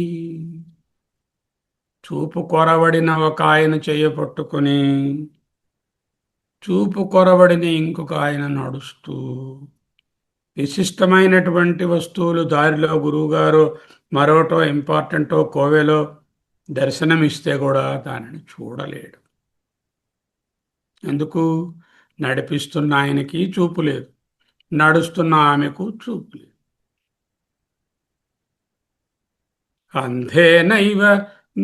చూపు కొరబడిన ఒక ఆయన చేయబట్టుకుని చూపు కొరబడిన ఇంకొక ఆయన నడుస్తూ విశిష్టమైనటువంటి వస్తువులు దారిలో గురువుగారు మరోటో ఇంపార్టెంటో కోవెలో దర్శనమిస్తే కూడా దానిని చూడలేడు. ఎందుకు? నడిపిస్తున్న ఆయనకి చూపు లేదు, నడుస్తున్న ఆమెకు చూపు లేదు. అంధేనైవ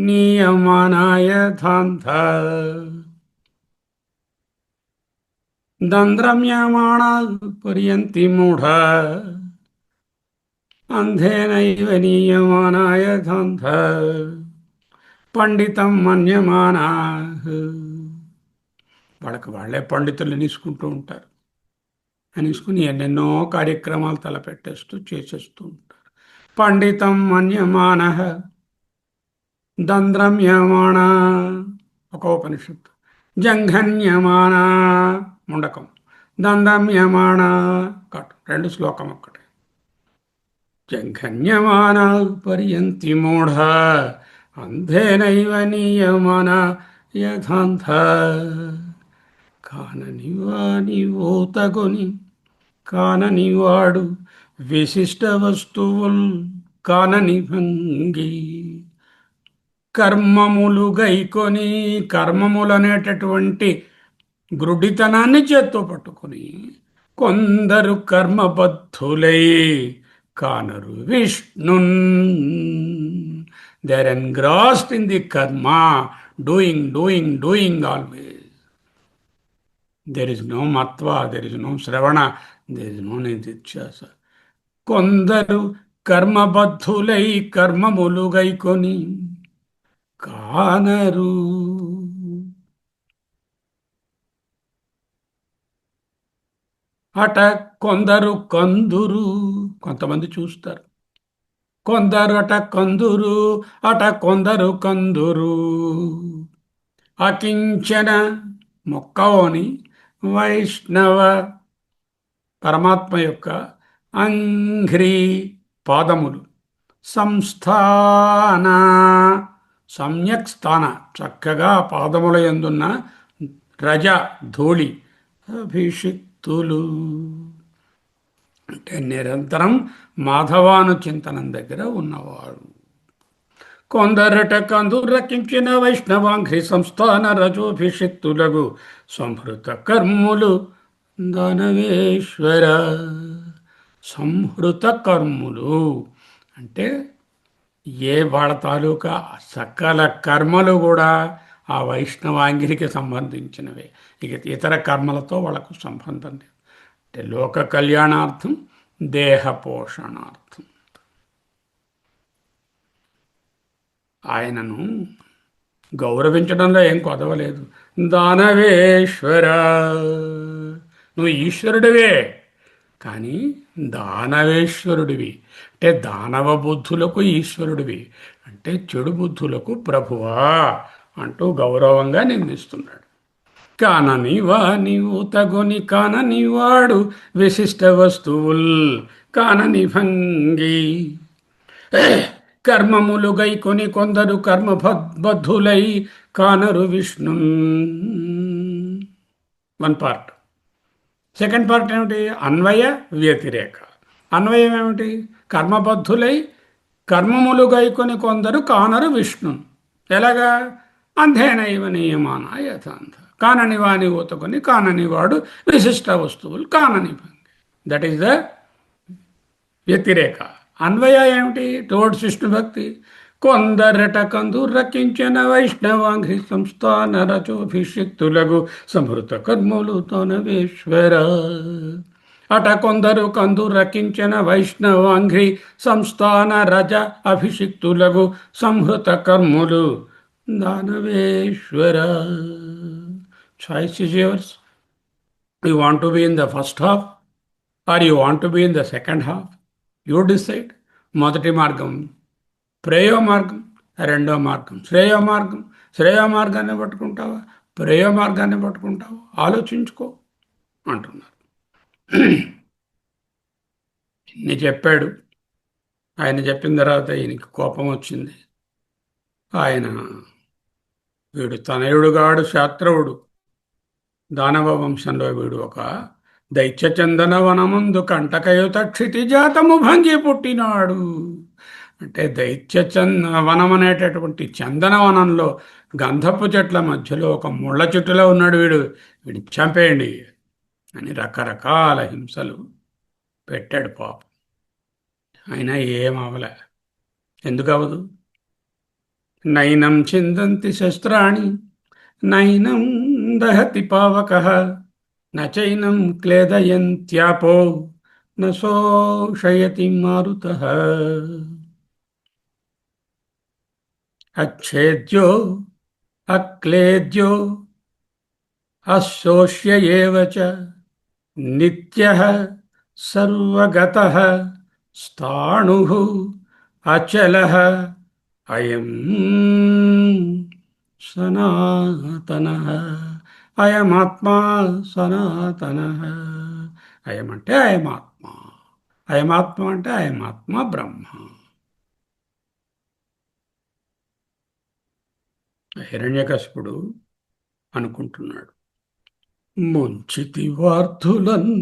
నియమానాయ ధాంధ దంద్రమ్యమాణ పర్యంతి మూఢ. అంధేనైవ నియమానాయ ధాంధ పండితం మన్యమానా, వాళ్ళకి వాళ్ళే పండితులు అనేసుకుంటూ ఉంటారు. అనేసుకుని ఎన్నెన్నో కార్యక్రమాలు తలపెట్టేస్తూ చేసేస్తూ ఉంటారు. పండితం మన్యమాన దంద్రమ్యమాణ ఒక ఉపనిషత్తు, జంఘన్యమాణ ముండకం, దందమ్యమాణ కట్, రెండు శ్లోకం ఒక్కటే. జంఘన్యమాన పర్యంతి మూఢ అంధేనైవ నియమన యథాంత కాననివాని ఊతగొని కాననివాడు విశిష్ట వస్తువుల్ కానని భంగి. కర్మములు గైకొని, కర్మములనేటటువంటి గ్రుడితనాన్ని చేత్తో పట్టుకొని కొందరు కర్మబద్ధులై కానరు విష్ణున్. They are engrossed in the karma, doing doing doing always. There is no మత్వ, దెర్ ఇస్ నో శ్రవణ, దెర్ ఇస్ నో నిధిధ్యాస. కొందరు కర్మబద్ధులై కర్మములు గైకొని కానరు. అట కొందరు కందురు, కొంతమంది చూస్తారు. కొందరు అట కందురు, అట కొందరు కందురు. అకించన మొక్కవోని వైష్ణవ పరమాత్మ యొక్క అంఘ్రి పాదములు, సంస్థాన సమ్యక్ స్థాన చక్కగా పాదముల యందున్న రజ ధూళి అభిషిక్తులు, అంటే నిరంతరం మాధవాను చింతనం దగ్గర ఉన్నవాడు. కొందరట కందురకించిన వైష్ణవాంఘ్రి సంస్థాన రజోభిషిక్తులకు సంహృత కర్ములు దానవేశ్వర. సంహృత కర్ములు అంటే ఏ వాళ్ళ తాలూకా సకల కర్మలు కూడా ఆ వైష్ణవాంగిరికి సంబంధించినవే. ఇక ఇతర కర్మలతో వాళ్ళకు సంబంధం లేదు. అంటే లోక కళ్యాణార్థం, దేహ పోషణార్థం. ఆయనను గౌరవించడంలో ఏం కొదవలేదు. దానవేశ్వర, నువ్వు ఈశ్వరుడివే కానీ దానవేశ్వరుడివి. అంటే దానవ బుద్ధులకు ఈశ్వరుడివి, అంటే చెడు బుద్ధులకు ప్రభువా అంటూ గౌరవంగా నిందిస్తున్నాడు. కానని వాని ఊతగొని కానని వాడు విశిష్ట వస్తువుల్ కానని భంగి. కర్మములు గైకొని కొందరు కర్మబద్ధులై కానరు విష్ణు. One part. సెకండ్ పార్ట్ ఏమిటి? అన్వయ వ్యతిరేక. అన్వయం ఏమిటి? కర్మబద్ధులై కర్మములు గైకొని కొందరు కానరు విష్ణు. ఎలాగా? అంధేనైవ నియమాన యథాంత. కానని వాని ఊతకొని కానని వాడు విశిష్ట వస్తువులు కానని భంగి. దట్ ఈస్ ద వ్యతిరేక. అన్వయ ఏమిటి? టువర్డ్స్ విష్ణు భక్తి. కొందరట కందురకించిన వైష్ణవాంఘ్రి సంస్థాన రచోభిషిక్తులకు సంహృత కర్ములు తనవేశ్వర. అట కొందరు కందురకించిన వైష్ణవాంఘ్రి సంస్థాన రజ అభిషిక్తులకు సంహృత కర్ములు దానవేశ్వర. Choice is yours. You want to be in the first half or you want to be in the second half? You decide. మొదటి మార్గం ప్రేయో మార్గం, రెండో మార్గం శ్రేయో మార్గం. శ్రేయో మార్గాన్ని పట్టుకుంటావా, ప్రేయో మార్గాన్ని పట్టుకుంటావా? ఆలోచించుకో అంటున్నారు. ఇన్ని చెప్పాడు. ఆయన చెప్పిన తర్వాత ఈయనకి కోపం వచ్చింది. ఆయన వీడు తనయుడుగాడు, శాస్త్రవుడు, దానవ వంశంలో వీడు ఒక దైత్యచందన వనముందు కంటకయుత క్షితిజాతము భంగి పుట్టినాడు. అంటే వనం అనేటటువంటి చందనవనంలో గంధపు చెట్ల మధ్యలో ఒక ముళ్ళ చెట్టులో ఉన్నాడు వీడు. వీడిని చంపేయండి అని రకరకాల హింసలు పెట్టాడు పాపం. అయినా ఏం అవలే. ఎందుకు అవదు? నైనం చిందంతి శస్త్రాణి నైనం దహతి పావకః నచైనం క్లేదయంత్యాపో నశోషయతి మారుతః. అచ్ఛేద్యో అక్లేద్యో అశోష్య ఏవ చ నిత్యః సర్వగతః స్థాణుః అచలః అయం సనాతనః. అయమాత్మా సనాతనః. అయం అంటే అయమాత్మ. అయమాత్మ అంటే అయమాత్మ బ్రహ్మ. హిరణ్యకశిపుడు అనుకుంటున్నాడు, ముంచితి వార్ధులన్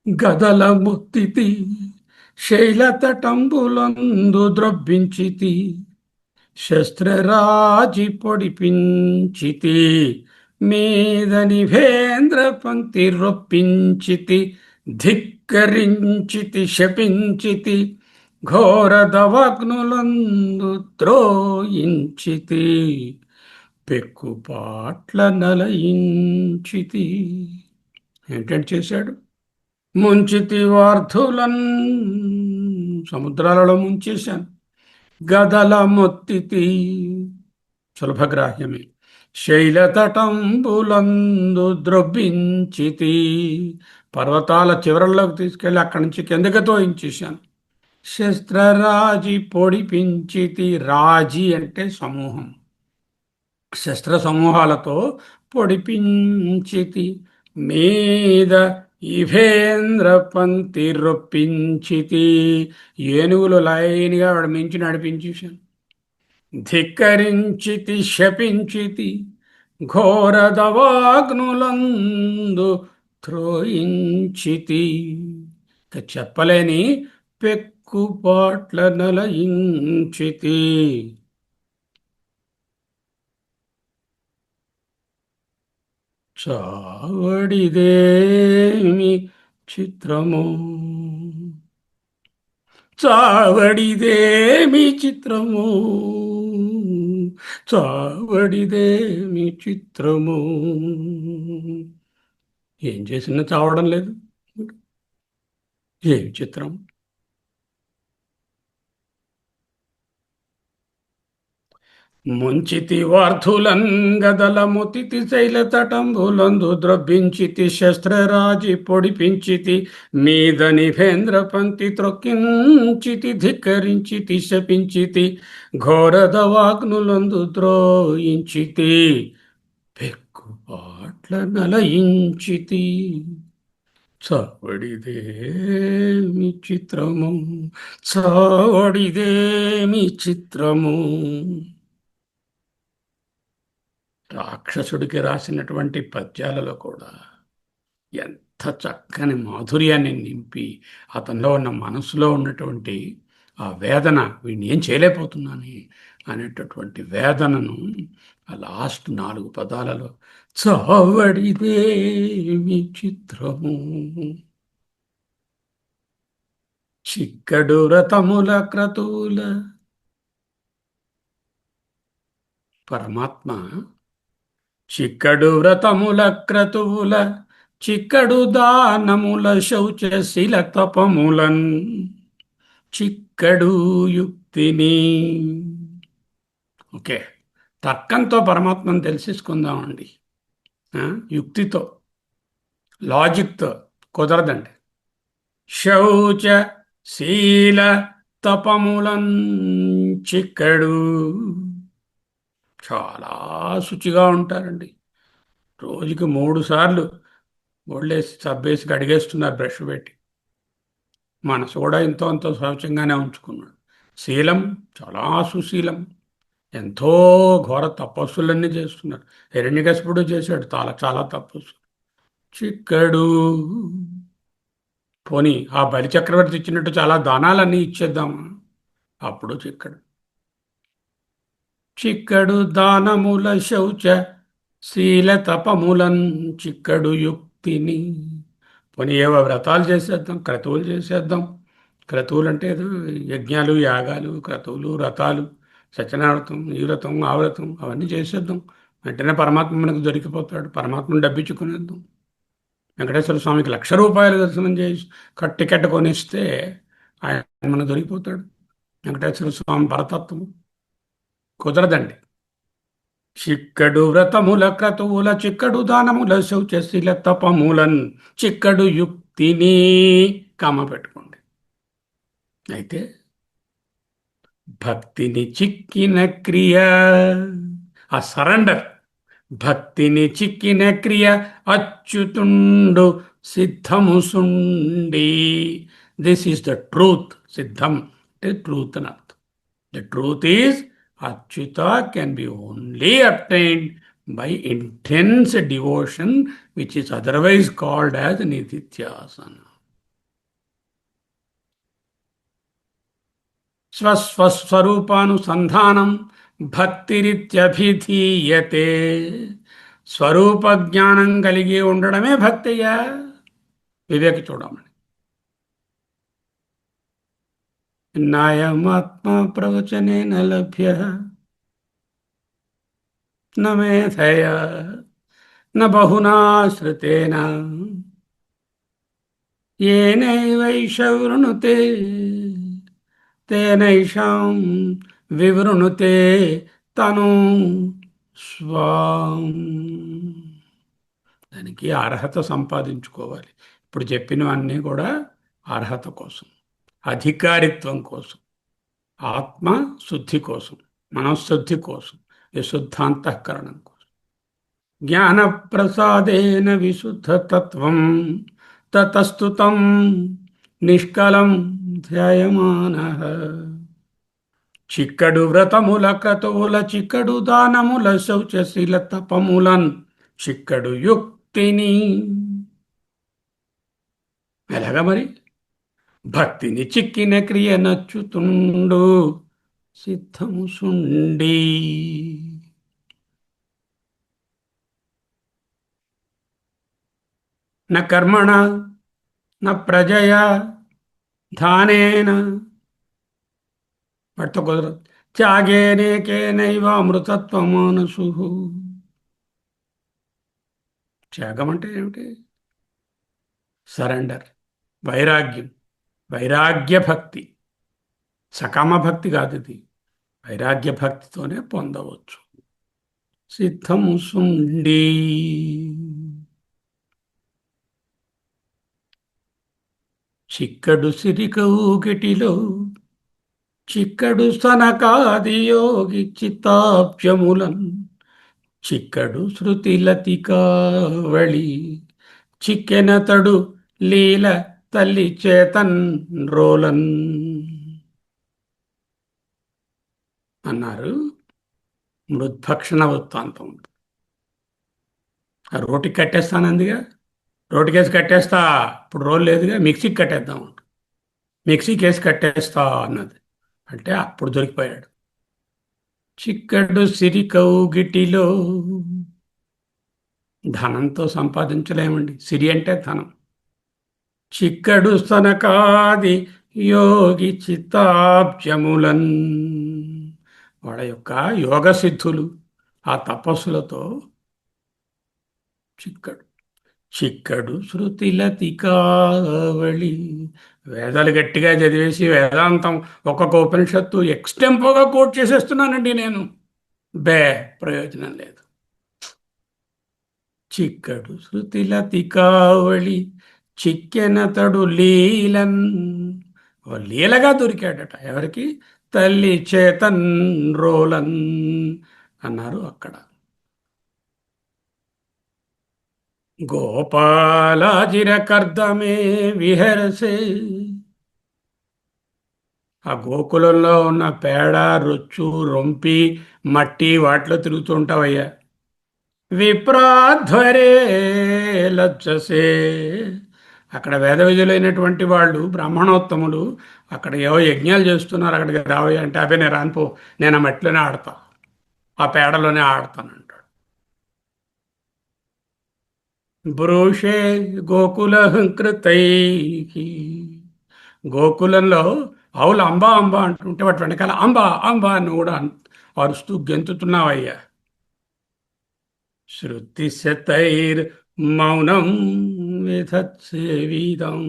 గదల ముత్తితి శైలతటంబులందు ద్రవ్వించితి శస్త్రరాజి పొడిపించితి మీద నిభేంద్ర పంక్తి రొప్పించితి ధిక్కరించితి శపించితి ఘోరదవగ్నులందు త్రోయించితి పెక్కుపాట్ల నలయించితి. ఏంటంటే చేశాడు? ముంచితి వార్ధులన్, సముద్రాలలో ముంచేశాను. గదల మొత్తితి, సులభగ్రాహ్యమే. శైలతటంబులందు ద్రవ్వించితి, పర్వతాల చివరల్లోకి తీసుకెళ్ళి అక్కడి నుంచి కిందకి తోయించేశాను. శస్త్రరాజి పొడిపించితి, రాజీ అంటే సమూహం, శస్త్ర సమూహాలతో పొడిపించితి. మీద ఇభేంద్ర పంక్తి రొప్పించితి, ఏనుగులు లైన్గా వాడు మించి నడిపించేశాను. ధిక్కరించితి శపించితి ఘోరదవాగ్నులందు త్రోయించితి. ఇక చెప్పలేని పెక్కుపాట్ల నలయించితి. చావడిదేమి చిత్రము, చావడిదేమి చిత్రము, చావడిదేమి చిత్రము. ఏం చేసినా చావడం లేదు, ఏం చిత్రం. ముంచితి వార్ధులన్ గదల ముతితి శైలతటంబులందు ద్రవ్వించితి శస్త్రరాజి పొడిపించితి మీద నిభేంద్ర పంక్తి త్రొక్కించితి ధిక్కరించితి శపించితి ఘోరదవాగ్నులందు ద్రోయించితి పెక్కుపాట్ల నలయించితి. చావడిదేమి చిత్రము, చావడిదేమి చిత్రము. రాక్షసుడికి రాసినటువంటి పద్యాలలో కూడా ఎంత చక్కని మాధుర్యాన్ని నింపి అతనిలో ఉన్న మనసులో ఉన్నటువంటి ఆ వేదన, వీడిని ఏం చేయలేకపోతున్నాను అనేటటువంటి వేదనను ఆ లాస్ట్ 4 పదాలలో చావడిదేమి చిత్రము. చిక్కడు రథముల క్రతువుల, పరమాత్మ చిక్కడు వ్రతముల క్రతువుల చిక్కడు దానముల శౌచశీల తపములన్ చిక్కడు యుక్తిని. ఓకే, తర్కంతో పరమాత్మను తెలిసేసుకుందామండి, యుక్తితో లాజిక్తో కుదరదండి. శౌచ శీల తపములన్ చిక్కడు, చాలా శుచిగా ఉంటారండి. రోజుకి 3 సార్లు ఒళ్ళేసి సబ్బేసి కడిగేస్తున్నారు బ్రష్ పెట్టి. మనసు కూడా ఎంతో అంతో శౌచంగానే ఉంచుకున్నాడు. శీలం చాలా సుశీలం, ఎంతో ఘోర తపస్సులన్నీ చేస్తున్నారు. హిరణ్యకశిపుడు చేశాడు చాలా చాలా తపస్సు. చిక్కడు, పోనీ ఆ బలి చక్రవర్తి ఇచ్చినట్టు చాలా దానాలన్నీ ఇచ్చేద్దామా, అప్పుడు చిక్కడు. చిక్కడు దానముల శౌచ శీల తపములన్ చిక్కడు యుక్తిని. పోనీ ఏవో వ్రతాలు చేసేద్దాం, క్రతువులు చేసేద్దాం. క్రతువులు అంటే ఏదో యజ్ఞాలు యాగాలు, క్రతువులు వ్రతాలు, సత్యనావ్రతం, ఈ వ్రతం ఆ వ్రతం అవన్నీ చేసేద్దాం. వెంటనే పరమాత్మ మనకు దొరికిపోతాడు. పరమాత్మను డబ్బించుకునేద్దాం. వెంకటేశ్వర స్వామికి ₹1,00,000 దర్శనం చేసి టికెట్ కొనిస్తే ఆయన మనకు దొరికిపోతాడు. వెంకటేశ్వర స్వామి పరతత్వము. కుదరదండి. చిక్కడు వ్రతముల క్రతువుల చిక్కడు దానముల శౌచశీల తపములన్ చిక్కడు యుక్తిని కామ పెట్టుకోండి. అయితే భక్తిని చిక్కిన క్రియ, ఆ సరెండర్, భక్తిని చిక్కిన క్రియ అచ్యుతుండు సిద్ధము సుండి. This is the truth. సిద్ధం అంటే ట్రూత్ అని అర్థం. The truth is Achyuta can be only obtained by intense devotion, which is otherwise called as nididhyasana. స్వస్వస్వరూపానుసంధానం భక్తిరిత్యభిధీయతే. స్వరూప జ్ఞానం కలిగి ఉండడమే భక్తయ్యా. వివేక చూడమని. నాయమాత్మ ప్రవచనేన లభ్య న మేధయా న బహునా శ్రుతేన ఏనైవైష వృణుతే తేనైషాం వివృణుతే తను స్వాం. దానికి అర్హత సంపాదించుకోవాలి. ఇప్పుడు చెప్పినవన్నీ కూడా అర్హత కోసం, అధికారిత్వం కోసం, ఆత్మ శుద్ధి కోసం, మనఃశుద్ధి కోసం, విశుద్ధాంతఃకరణం కోసం. జ్ఞానప్రసాదేన విశుద్ధతత్వం తతస్తుతం నిష్కలం ధ్యాయమానః. చిక్కడు వ్రతముల క్రతువుల చిక్కడు దానముల శౌచశీల తపములన్ చిక్కడు యుక్తిని. ఎలాగా మరి? భక్తిని చిక్కిన క్రియ నచ్చుతుండు సిద్ధము సుండి. న కర్మణ న ప్రజయా ధానేన, వాటితో కుదరదు. త్యాగేనేకేనైవ అమృతత్వమానసు. త్యాగం అంటే ఏమిటి? సరెండర్, వైరాగ్యం, వైరాగ్య భక్తి. సకామ భక్తి కాదు ఇది. వైరాగ్య భక్తితోనే పొందవచ్చు. సిద్ధము సుండి. చిక్కడు సిరికౌగిటిలో చిక్కడు సనకాది యోగి చిత్తాబ్జములన్ చిక్కడు శృతిలతికావళి చిక్కెనతడు లీల తల్లి చేతన్ రోలన్ అన్నారు. మృద్భక్షణ వృత్తాంతం. ఆ రోటికి కట్టేస్తానందిగా, రోటికేసి కట్టేస్తా, ఇప్పుడు రోల్ లేదుగా, మిక్సీకి కట్టేద్దాం, మిక్సీకి వేసి కట్టేస్తా అన్నది. అంటే అప్పుడు దొరికిపోయాడు. చిక్కడు సిరి కౌగిటిలో. ధనంతో సంపాదించలేమండి. సిరి అంటే ధనం. చిక్కడు సనకాది యోగి చిత్తాబ్జములన్, వాళ్ళ యొక్క యోగ సిద్ధులు, ఆ తపస్సులతో చిక్కడు. చిక్కడు శృతిలతికావళి, వేదాలు గట్టిగా చదివేసి వేదాంతం ఒక్కొక్క ఉపనిషత్తు ఎక్స్టెంపోగా కోట్ చేసేస్తున్నానండి నేను. ప్రయోజనం లేదు. చిక్కడు శృతిలతికావళి చిక్కెనతడు లీలన్, లీలగా దొరికాడట. ఎవరికి? తల్లి చేతన్ రోలన్ అన్నారు అక్కడ. గోపాలాజిర కర్దమే విహరసే. ఆ గోకులంలో ఉన్న పేడ, రొచ్చు, రొంపి, మట్టి వాటిలో తిరుగుతుంటావయ్యా. విప్రాధ్వరే లజ్జసే. అక్కడ వేద విధులైనటువంటి వాళ్ళు, బ్రాహ్మణోత్తములు అక్కడ ఏవో యజ్ఞాలు చేస్తున్నారు, అక్కడికి రావయ్య అంటే అభే నేను రానిపో, నేను ఆ మట్టిలోనే ఆడతా, ఆ పేడలోనే ఆడతానంటాడు. బ్రూషే గోకుల కృతై. గోకులంలో ఆవులు అంబా అంబా అంటుంటే వాటి వెనకాల అంబా అంబా అని కూడా అరుస్తూ గెంతుతున్నావయ్యా. శృతిశతైర్ మౌనం విధత్సేవీదం.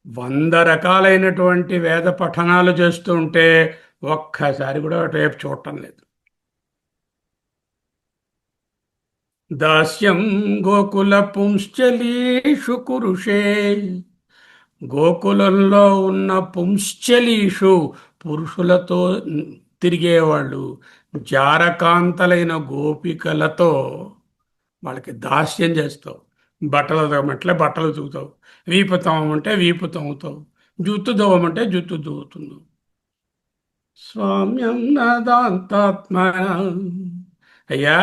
100 రకాలైనటువంటి వేద పఠనాలు చేస్తూ ఉంటే ఒక్కసారి కూడా అటువైపు చూడటం లేదు. దాస్యం గోకుల పుంశ్చలీషు కురుషే, గోకులంలో ఉన్న పుంశ్చలీషు పురుషులతో తిరిగేవాళ్ళు, జారకాంతలైన గోపికలతో వాళ్ళకి దాస్యం చేస్తావు. బట్టలు తోమంటే బట్టలు తూగుతావు, వీపు తోమంటే వీపు తోముతావు, జుత్తు దోవమంటే జుత్తు దూవుతున్నావు. స్వామ్యం నాదాంతాత్మ, అయ్యా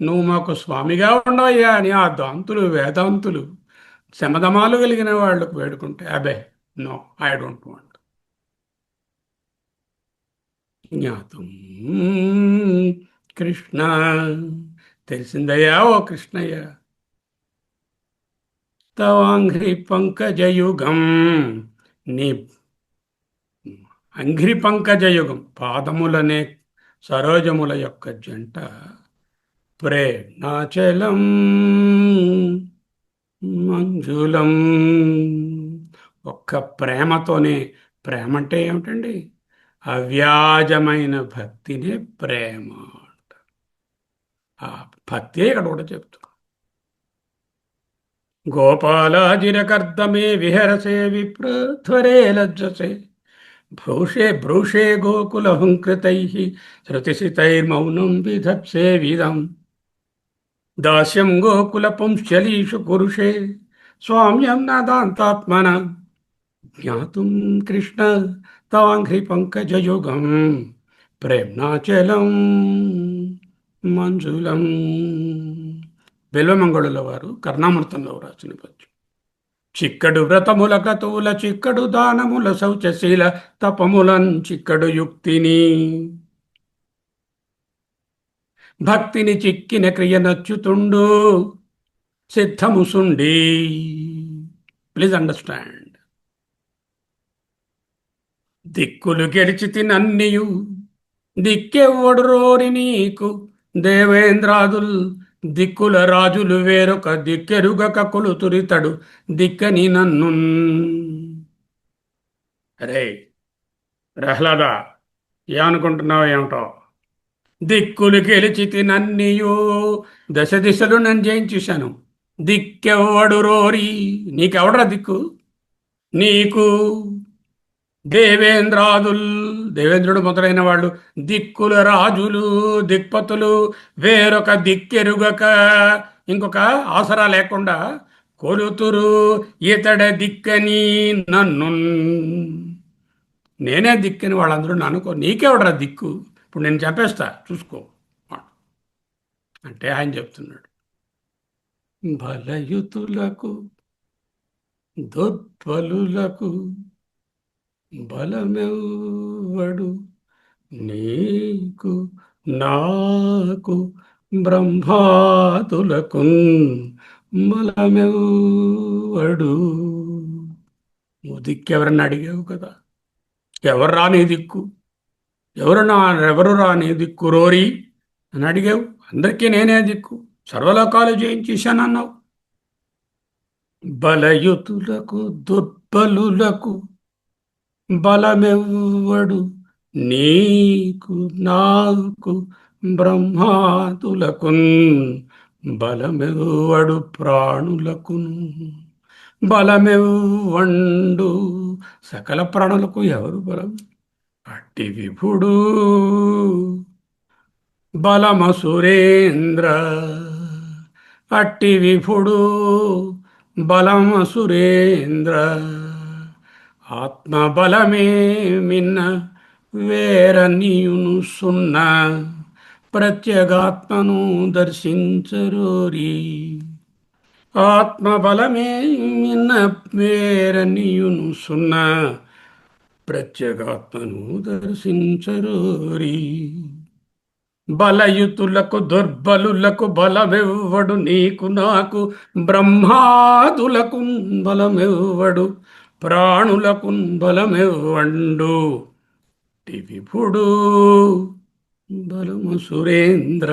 నువ్వు మాకు స్వామిగా ఉండవయ్యా అని ఆ దాంతులు వేదాంతులు శమధమాలు కలిగిన వాళ్ళకు వేడుకుంటే, అబే నో, ఐ డోంట్ వాంట్. జ్ఞాతం కృష్ణ, తెలిసిందయ్యా ఓ కృష్ణయ్య. తవాంఘ్రి పంకజయుగం, నీ అంఘ్రి పంకజయుగం పాదములనే సరోజముల యొక్క జంట, ప్రేణాచలం మంజులం, ఒక్క ప్రేమతోనే. ప్రేమ అంటే ఏమిటండి? అవ్యాజమైన భక్తినే ప్రేమ. ఆ భక్తే ఇక్కడ కూడా చెప్తాం. గోపాలాజిరకర్దమే విహరసే విప్రధ్వరే లజ్జసే, భ్రూషే భ్రూషే గోకులహంకృతై శృతిసితైర్మౌనం విధత్సే విదం. దాస్యం గోకుల పుంశ్చలీషు పురుషే, స్వామ్యం నాదాంతాత్మన. జ్ఞాతుం కృష్ణ తాంఘ్రి పంకజయుగం, ప్రేమ్నాచలం మంజులం. బిల్వమంగళుల వారు కర్ణామృతంలో రాసిన పద్యం. చిక్కడు వ్రతముల క్రతువుల చిక్కడు దానముల శౌచశీల తపములన్ చిక్కడు యుక్తిని, భక్తిని చిక్కిన క్రియ నచ్చుతుండు సిద్ధముసుండి. Please understand. దిక్కులు గెలిచితి నన్నియు దిక్కెవ్వడు రోరి నీకు, దేవేంద్రాదుల్ దిక్కుల రాజులు వేరొక దిక్కెరుగక కొలుతురితడు దిక్కని నన్ను. అరే ప్రహ్లాద, ఏమనుకుంటున్నావు ఏమిటో? దిక్కులు గెలిచితి నన్నియు, దశ దిశలు నన్ను జయించేశాను. దిక్కెవ్వడు రోరి, నీకెవడరా దిక్కు? నీకు దేవేంద్రాదుల్, దేవేంద్రుడు మొదలైన వాళ్ళు, దిక్కుల రాజులు దిక్పతులు వేరొక దిక్కెరుగక, ఇంకొక ఆసరా లేకుండా కొలుతురు ఇతడ దిక్కని నన్ను. నేనే దిక్కని వాళ్ళందరూ అనుకో, నీకెవడరా దిక్కు? ఇప్పుడు నేను చెప్పేస్తా చూసుకో అంటే ఆయన చెప్తున్నాడు. బలయుతులకు దుర్బలులకు బలమెవ్వడు నీకు నాకు, బ్రహ్మాతులకు బలమెవ్వడు. నువ్వు దిక్కెవరన్నా అడిగావు కదా, ఎవరు రా నీ దిక్కు, ఎవరు రా నీ దిక్కు రోరి అని అడిగావు. అందరికీ నేనే దిక్కు, సర్వలోకాలు జయించేశానన్నావు. బలయుతులకు దుర్బలులకు బలమెవ్వడు నీకు నాకు, బ్రహ్మాతులకున్ బలమెవ్వడు ప్రాణులకున్ బలమెవ్వండు. సకల ప్రాణులకు ఎవరు బలం? అట్టి విభుడు బలమసురేంద్ర, అట్టి విభుడు బలమసురేంద్ర. ఆత్మబలమే మిన్న వేరనియును సున్న, ప్రత్యేగాత్మను దర్శించరోరి. ఆత్మబలమే మిన్న వేరనియును సున్న, ప్రత్యేగాత్మను దర్శించరోరి. బలయుతులకు దుర్బలులకు బలమెవ్వడు నీకు నాకు, బ్రహ్మాదులకు బలమెవ్వడు ప్రాణులకు బలమెవ్వండు. విభుడు బలము సురేంద్ర.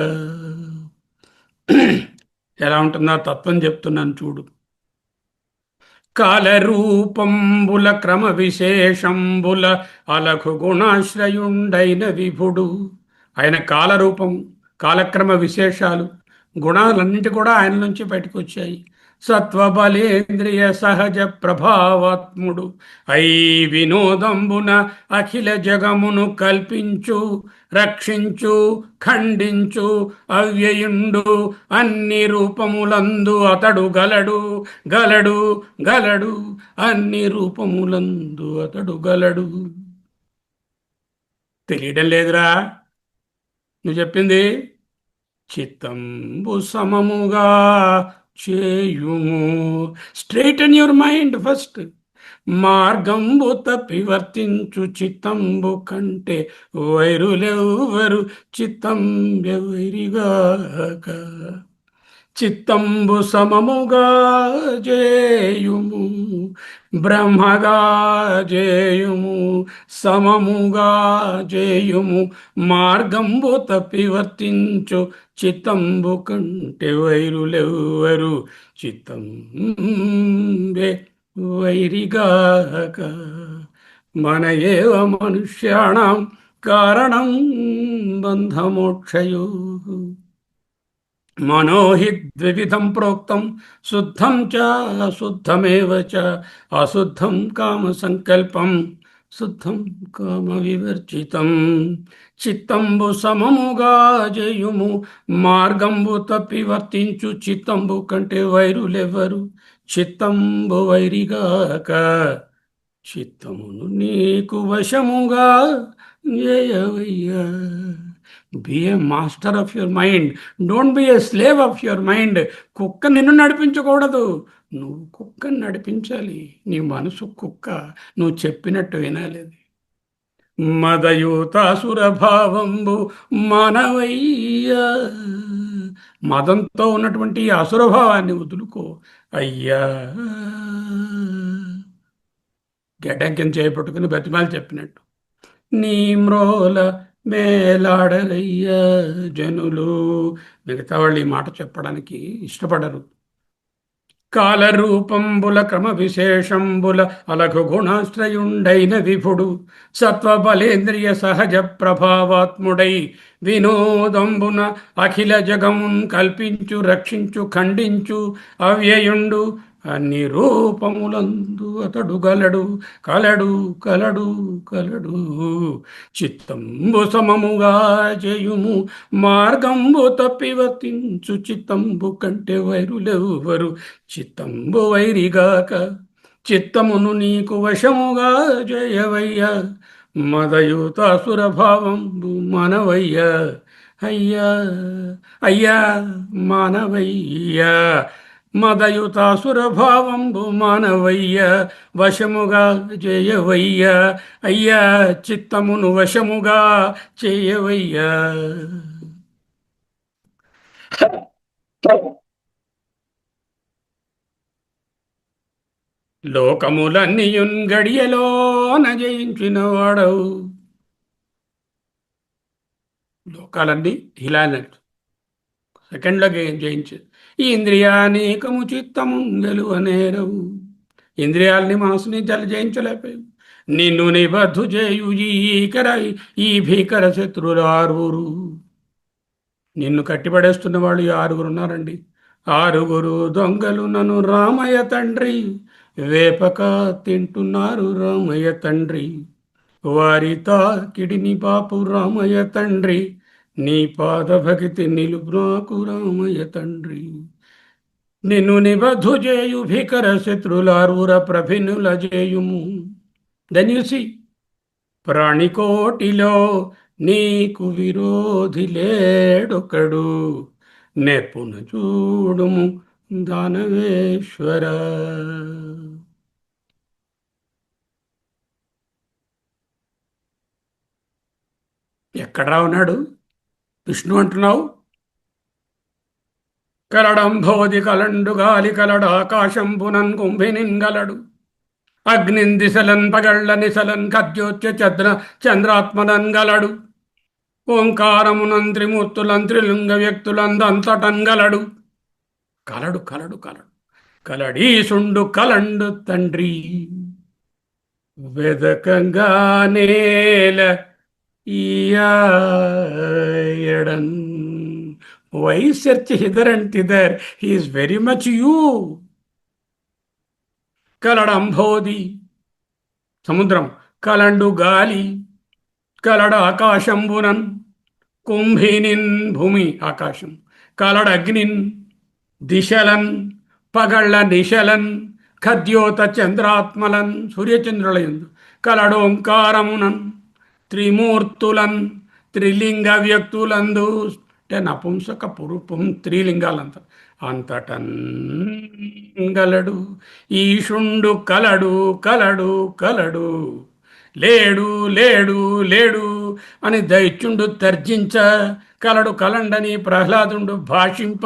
ఎలా ఉంటుందో తత్వం చెప్తున్నాను చూడు. కాలరూపంబుల క్రమ విశేషంబుల అలఘు గుణాశ్రయుండైన విభుడు. ఆయన కాలరూపం, కాలక్రమ విశేషాలు, గుణాలన్నింటి కూడా ఆయన నుంచి బయటకు వచ్చాయి. సత్వబలేంద్రియ సహజ ప్రభావాత్ముడు ఐ వినోదంబున అఖిల జగమును కల్పించు, రక్షించు, ఖండించు అవ్యయుండు. అన్ని రూపములందు అతడు గలడు, గలడు, గలడు. అన్ని రూపములందు అతడు గలడు. తెలియడం లేదురా నువ్వు చెప్పింది? చిత్తంబు సమముగా చేయుము. Straighten your mind first. మార్గంబు తప్పి వర్తించు చిత్తంబు కంటే వైరులెవ్వరు చిత్తంబెవరిగాక. చిత్తంబు సమముగా చేయుము, బ్రహ్మగా చేయుము, సమముగా చేయుము. మార్గంబు తప్పి వర్తించు చిత్తంబు కంటే వైరులెవ్వరు చిత్తంబే వైరిగాక. మన ఏవ మనుష్యాణం కారణం బంధమోక్షయో. మనోహి ద్విధం ప్రోక్తం శుద్ధం చ అశుద్ధమేవ చ. అశుద్ధం కామ సంకల్పం, శుద్ధం కామ వివర్జితం. చిత్తంబు సమముగా చేయుము, మార్గంబు తప్పి వర్తించు చిత్తంబు కంటే వైరులెవ్వరు చిత్తంబు వైరిగాక. చిత్తమును నీకు వశముగా చేయవయ్యా. Be a master of your mind, don't be a slave of your mind. కుక్క నిన్ను నడిపించకూడదు, నువ్వు కుక్కను నడిపించాలి. నీ మనసు కుక్క, నువ్వు చెప్పినట్టు వినాలి. మదయూతాసురభావంబు మానవయ్యా. మదంతో ఉన్నటువంటి ఈ అసురభావాన్ని వదులుకో అయ్యా. గడ్డంకిని చేపట్టుకుని బతిమాలు చెప్పినట్టు. నీ మ్రోల మేలాడరయ్యా జనులు. మిగతా వాళ్ళు ఈ మాట చెప్పడానికి ఇష్టపడరు. కాలరూపంబుల క్రమ విశేషంబుల అలఘు గుణాశ్రయుండైన విభుడు సత్వబలేంద్రియ సహజ ప్రభావాత్ముడై వినోదంబున అఖిల జగమున్ కల్పించు, రక్షించు, ఖండించు అవ్యయుండు. అన్ని రూపములందు అతడు గలడు, కలడు, కలడు, కలడు. చిత్తంబు సమముగా చేయుము, మార్గంబు తప్పి వర్తించు చిత్తంబు కంటే వైరులెవ్వరు చిత్తంబు వైరిగాక. చిత్తమును నీకు వశముగా చేయవయ్యా. మదయూతాసురభావంబు మానవయ్యా. అయ్యా, అయ్యా మానవయ్యా. మదయుతాసురభావంబు మానవయ్య, వశముగా చేయవయ్యా. అయ్యా, చిత్తమును వశముగా చేయవయ్యా. లోకములన్నీయున్ గడియలోన జయించిన వాడవు. లోకాలన్నీ ఇలా సెకండ్లో జయించు. ఈ ఇంద్రియానేకము చిత్తము గెలువనేరవు. ఇంద్రియాలని మనసుని జయించలేకపోయావు. నిన్ను నిబద్ధు చేయు ఈ భీకర శత్రులు ఆరుగురు. నిన్ను కట్టిపడేస్తున్న వాళ్ళు 6 ఉన్నారండి. 6 దొంగలు నన్ను రామయ్య తండ్రి వేపక తింటున్నారు రామయ్య తండ్రి. వారి తాకిడిని పాపు రామయ్య తండ్రి. నీ పాద భక్తి నిలుబ్రాకు రామయ్య తండ్రి. నిన్ను నిబద్ధు చేయు భీకర శత్రులారుర ప్రభినుల చేయుము. ధన్యుసి ప్రాణికోటిలో నీకు విరోధి లేడొకడు. నేర్పున చూడుము దానవేశ్వర. ఎక్కడా ఉన్నాడు విష్ణు అంటున్నావు? కలడంభోది కలండు గాలి కలడు ఆకాశంబునన్ కుంభినిన్గలడు. అగ్నిన్ దిశలన్ పగళ్ళ నిశలన్ కద్యోచ్య చంద్రాత్మనన్ గలడు. ఓంకారమునం త్రిమూర్తులం త్రిలింగ వ్యక్తులందంతటన్ గలడు. కలడు, కలడు, కలడు. కలడీసుండు కలండు తండ్రి వెదకంగా నేల ఈయడన్. Why search hither and thither, he is very much you. కలడంబోది సముద్రం, కలండు గాలి, కలడ ఆకాశంబునన్ కుంభినిన్ భూమి ఆకాశం, కలడ అగ్నిన్ దిశలన్ పగళ్ళ నిశలన్ ఖద్యోత చంద్రాత్మలన్ సూర్యచంద్రులయందు కలడోంకారమునన్ త్రిమూర్తులన్ త్రిలింగ వ్యక్తులందు అంటే నపుంసక పురుపం త్రిలింగాలంత అంతటన్ గలడు ఈశుండు కలడు కలడు కలడు లేడు లేడు లేడు అని దైత్యుండు తర్జించ కలడు కలండని ప్రహ్లాదుండు భాషింప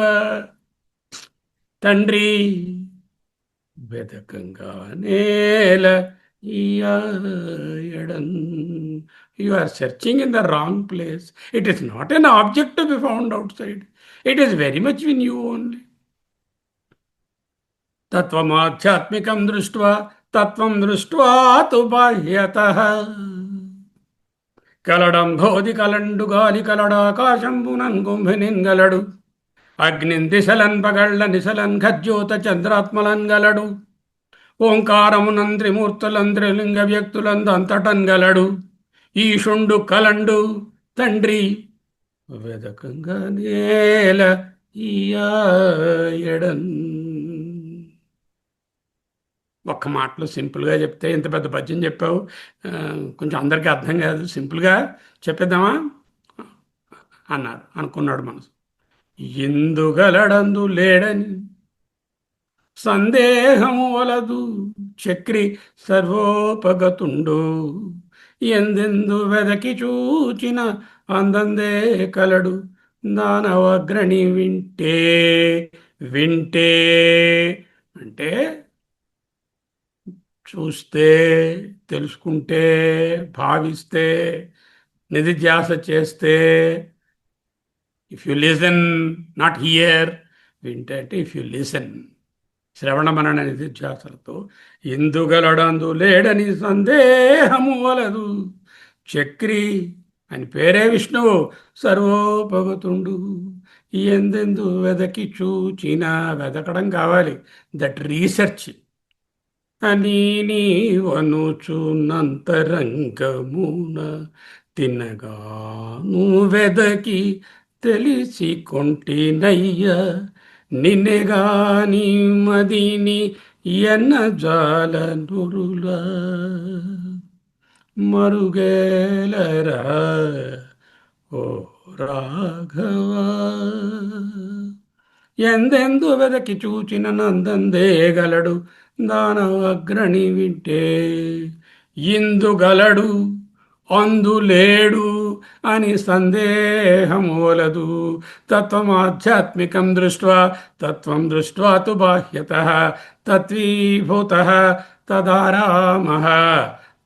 తండ్రి వెదకంగా నేల ఈయడన్. You are searching in the wrong place. It is not an object to be found outside. It is very much in you only. తత్వమాధ్యాత్మికం దృష్ట్వా తత్వం దృష్ట్వా తు బాహ్యతః కలడంబోది కలండు గాలి కలడాకాశంబునన్ కుంభినిన్ గలడు అగ్నిన్ దిశలన్ పగళ్ళ నిశలన్ ఖజ్యోత చంద్రాత్మలన్ గలడు ఓంకారమునం త్రిమూర్తులం త్రిలింగ వ్యక్తులందు అంతటన్ గలడు ఈశుండు కలండు తండ్రి వెదకంగా నేల ఈయడన్. ఒక్క మాటలో సింపుల్గా చెప్తే ఇంత పెద్ద పద్యం చెప్పావు, కొంచెం అందరికీ అర్థం కాదు, సింపుల్గా చెప్పేద్దామా అనుకున్నాడు మనసు. ఎందుగలడందు లేడని సందేహము వలదు చక్రి సర్వోపగతుండు ఎందెందు వెదకి చూచిన అందందే కలడు దానవగ్రణి వింటే వింటే అంటే చూస్తే తెలుసుకుంటే భావిస్తే నిధిధ్యాస చేస్తే. If you listen, not here. వింటే అంటే ఇఫ్ యు లిసన్, శ్రవణ మనన నిధిధ్యాసలతో ఎందుగలడందు లేడని సందేహము వలదు చక్రి అని పేరే విష్ణువు సర్వోపగతుండు ఎందెందు వెదకి చూచిన. వెదకడం కావాలి, దట్ రీసెర్చ్ అని నీవనుచున్నంతరంగమున తినగాను వెదకి తెలిసి కొంటినయ్య నిన్నెగాని మదిని ఎన్నజాల నురుల మరుగేలరా ఓ రాఘవా. ఎందెందు వెదకి చూచిన నందందే గలడు దానవగ్రణి వింటే ఇందుగలడు అందులేడు అని సందేహమూలదు. తత్వమాధ్యాత్మికం దృష్ట్వా తత్వం దృష్ట్వా తు బాహ్యతః తత్వీభూతః తదారామః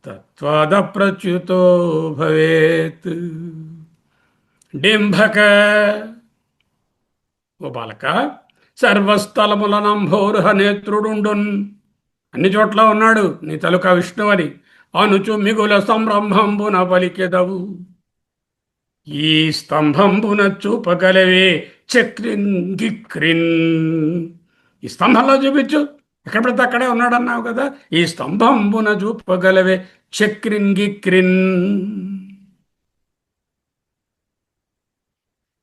తత్వాదప్రచ్యుతో భవేత్. డింభక ఓ బాలక, సర్వస్థలములనంభోరుహ నేత్రుడుండున్, అన్ని చోట్ల ఉన్నాడు నీ తలుక విష్ణువని అనుచు మిగుల సంరంభంబున పలికెదవు. ఈ స్తంభంబున చూపగలవే చక్రిన్ గిక్రిన్. ఈ స్తంభంలో చూపించు, ఎక్కడ పడితే అక్కడే ఉన్నాడన్నావు కదా, ఈ స్తంభంబున చూపగలవే చక్రిన్ గిక్రిన్.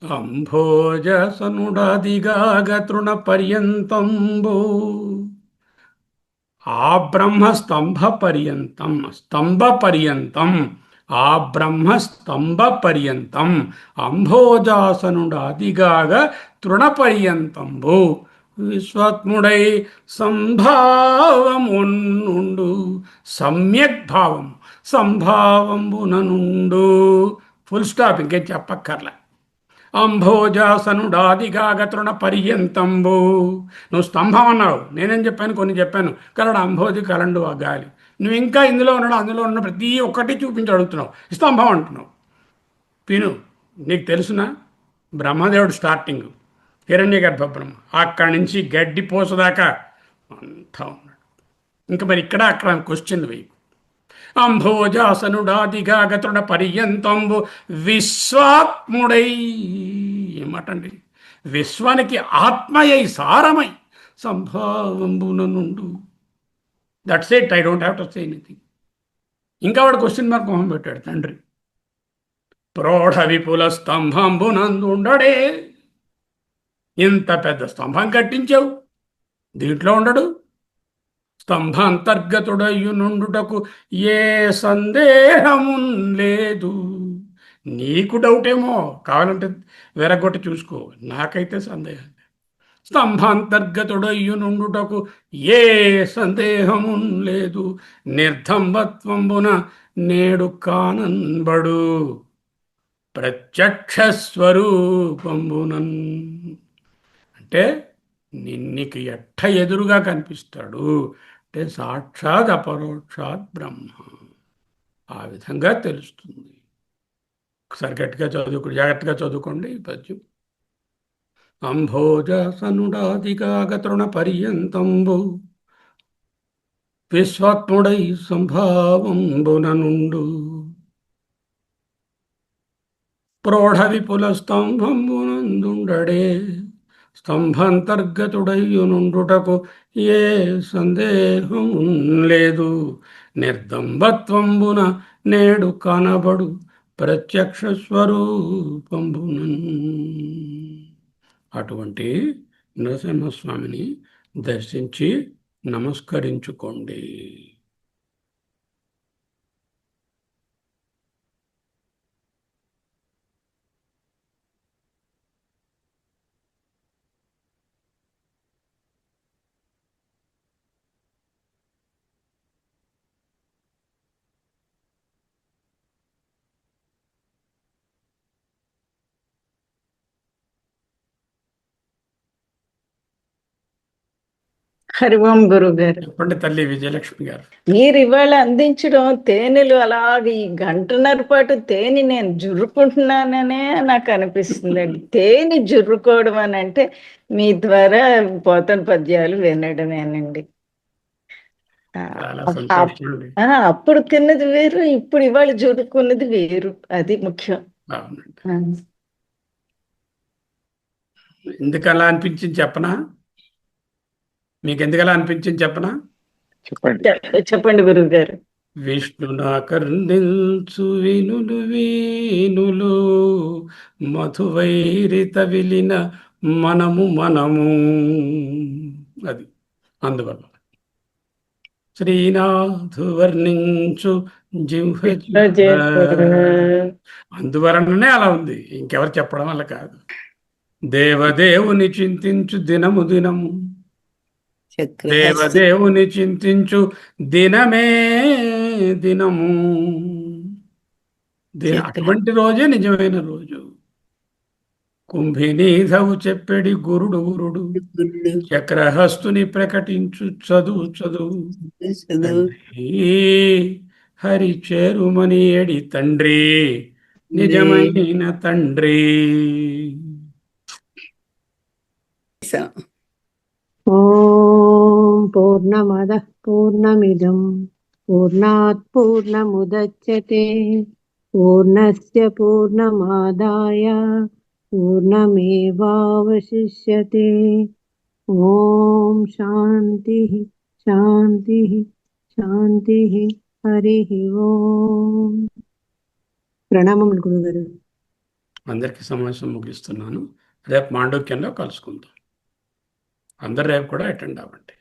అంభోజసనుడాదిగాగ తృణ పర్యంతంబు ఆ బ్రహ్మ స్తంభ పర్యంతం, స్తంభ పర్యంతం ఆ బ్రహ్మ స్తంభ పర్యంతం అంభోజాసనుడాదిగాగ తృణ పర్యంతంబు విశ్వాత్ముడై సంభావముండు సమ్యక్ భావం సంభావంబుననుండు. ఫుల్ స్టాప్, ఇంకేం చెప్పక్కర్లే. అంభోజాసనుడాదిగాగ తృణ పర్యంతంబు. నువ్వు స్తంభం అన్నావు, నేనేం చెప్పాను, కొన్ని చెప్పాను. కలడు అంభోది కలండు ఆ గాలి. నువ్వు ఇంకా ఇందులో ఉన్నాడు, అందులో ఉన్న ప్రతి ఒక్కటి చూపించి అడుగుతున్నావు, స్తంభం అంటున్నావు. విను, నీకు తెలుసునా, బ్రహ్మదేవుడు స్టార్టింగ్ హిరణ్య గర్భ బ్రహ్మ, అక్కడి నుంచి గడ్డి పోసదాకా అంతా ఉన్నాడు. ఇంకా మరి ఇక్కడ అక్కడ క్వశ్చన్ వేయి. అంభోజాసనుడాదిగా గతుడ పర్యంతంబు విశ్వాత్ముడై, ఏమాటండి, విశ్వానికి ఆత్మయై సారమై సంభావంబున నుండు. That's it, I don't have to say anything. ఇంకా వాడు క్వశ్చన్ మార్క్ మొహం పెట్టాడు తండ్రి. ప్రోఢ విపుల స్తంభంబునందుండడే, ఇంత పెద్ద స్తంభం కట్టించావు, దీంట్లో ఉండడు. స్తంభాంతర్గతుడయ్యునుండుటకు ఏ సందేహము లేదు. నీకు డౌటేమో, కావాలంటే వెరగొట్టి చూసుకో, నాకైతే సందేహం లేదు. స్తంభాంతర్గతుడయ్యునుండుటకు ఏ సందేహము లేదు. నిర్ధంబత్వంబున నేడు కానన్బడు ప్రత్యక్ష స్వరూపంబునన్. అంటే నీకు ఎట్ట ఎదురుగా కనిపిస్తాడు అంటే సాక్షాత్ అపరోక్షాత్ బ్రహ్మ. ఆ విధంగా తెలుస్తుంది. ఒకసారి గట్టిగా జాగ్రత్తగా చదువుకోండి ఈ పద్యం. అంభోజాసనుడాదిగా తృణ పర్యంతంబు విశ్వాత్ముడై సంభావంబున నుండు ప్రోఢ విపుల స్తంభంబునందుండడే, స్తంభాంతర్గతుడయ్యునుండుటకు ఏ సందేహము లేదు. నిర్దంబత్వంబున నేడు కనబడు ప్రత్యక్ష స్వరూపంబున. అటువంటి నరసింహస్వామిని దర్శించి నమస్కరించుకోండి. హరి ఓం గురువు గారు. చెప్పండి తల్లి విజయలక్ష్మి గారు. మీరు ఇవాళ అందించడం తేనెలు అలాగే ఈ గంటన్నర పాటు తేనె నేను జుర్రుకుంటున్నాననే నాకు అనిపిస్తుందండి. తేనె జుర్రుకోవడం అని అంటే మీ ద్వారా పోతన పద్యాలు వినడమేనండి. చాలా సంతోషం అండి. అప్పుడు తిన్నది వేరు, ఇప్పుడు ఇవాళ జుర్రుకున్నది వేరు, అది ముఖ్యం. అవునండి. ఎందుకు అలా అనిపించింది చెప్పనా? మీకు ఎందుకలా అనిపించింది చెప్పనా? చెప్పండి గురువు గారు. విష్ణునాకర్ణించు వినులు వీనులు మధువైరిత విలిన మనము మనము. అది అందువల్ల శ్రీనాథు వర్ణించు జిహ్వ అందువలననే అలా ఉంది, ఇంకెవరు చెప్పడం వల్ల కాదు. దేవదేవుని చింతించు దినము దినము, దేవదేవుని చింతించు దినమే దినము. అటువంటి రోజే నిజమైన రోజు. కుంభినీధవు చెప్పెడి గురుడు గురుడు, చక్రహస్తుని ప్రకటించు చదువు చదువు. హరి చేరుమని ఏడి తండ్రి, నిజమైన తండ్రి. ఓం పూర్ణమదః పూర్ణమిదం పూర్ణాత్ పూర్ణముదచ్యతే పూర్ణస్య పూర్ణమాదాయ పూర్ణమేవావశిష్యతే. ఓం శాంతి శాంతి శాంతి. హరి ఓం. ప్రణామములు గురుగారు. అందరికీ సమావేశం ముగిస్తున్నాను. రేపు మాండూక్యంలో కలుసుకుందాం. అందరు రేపు కూడా అటెండ్ అవ్వండి.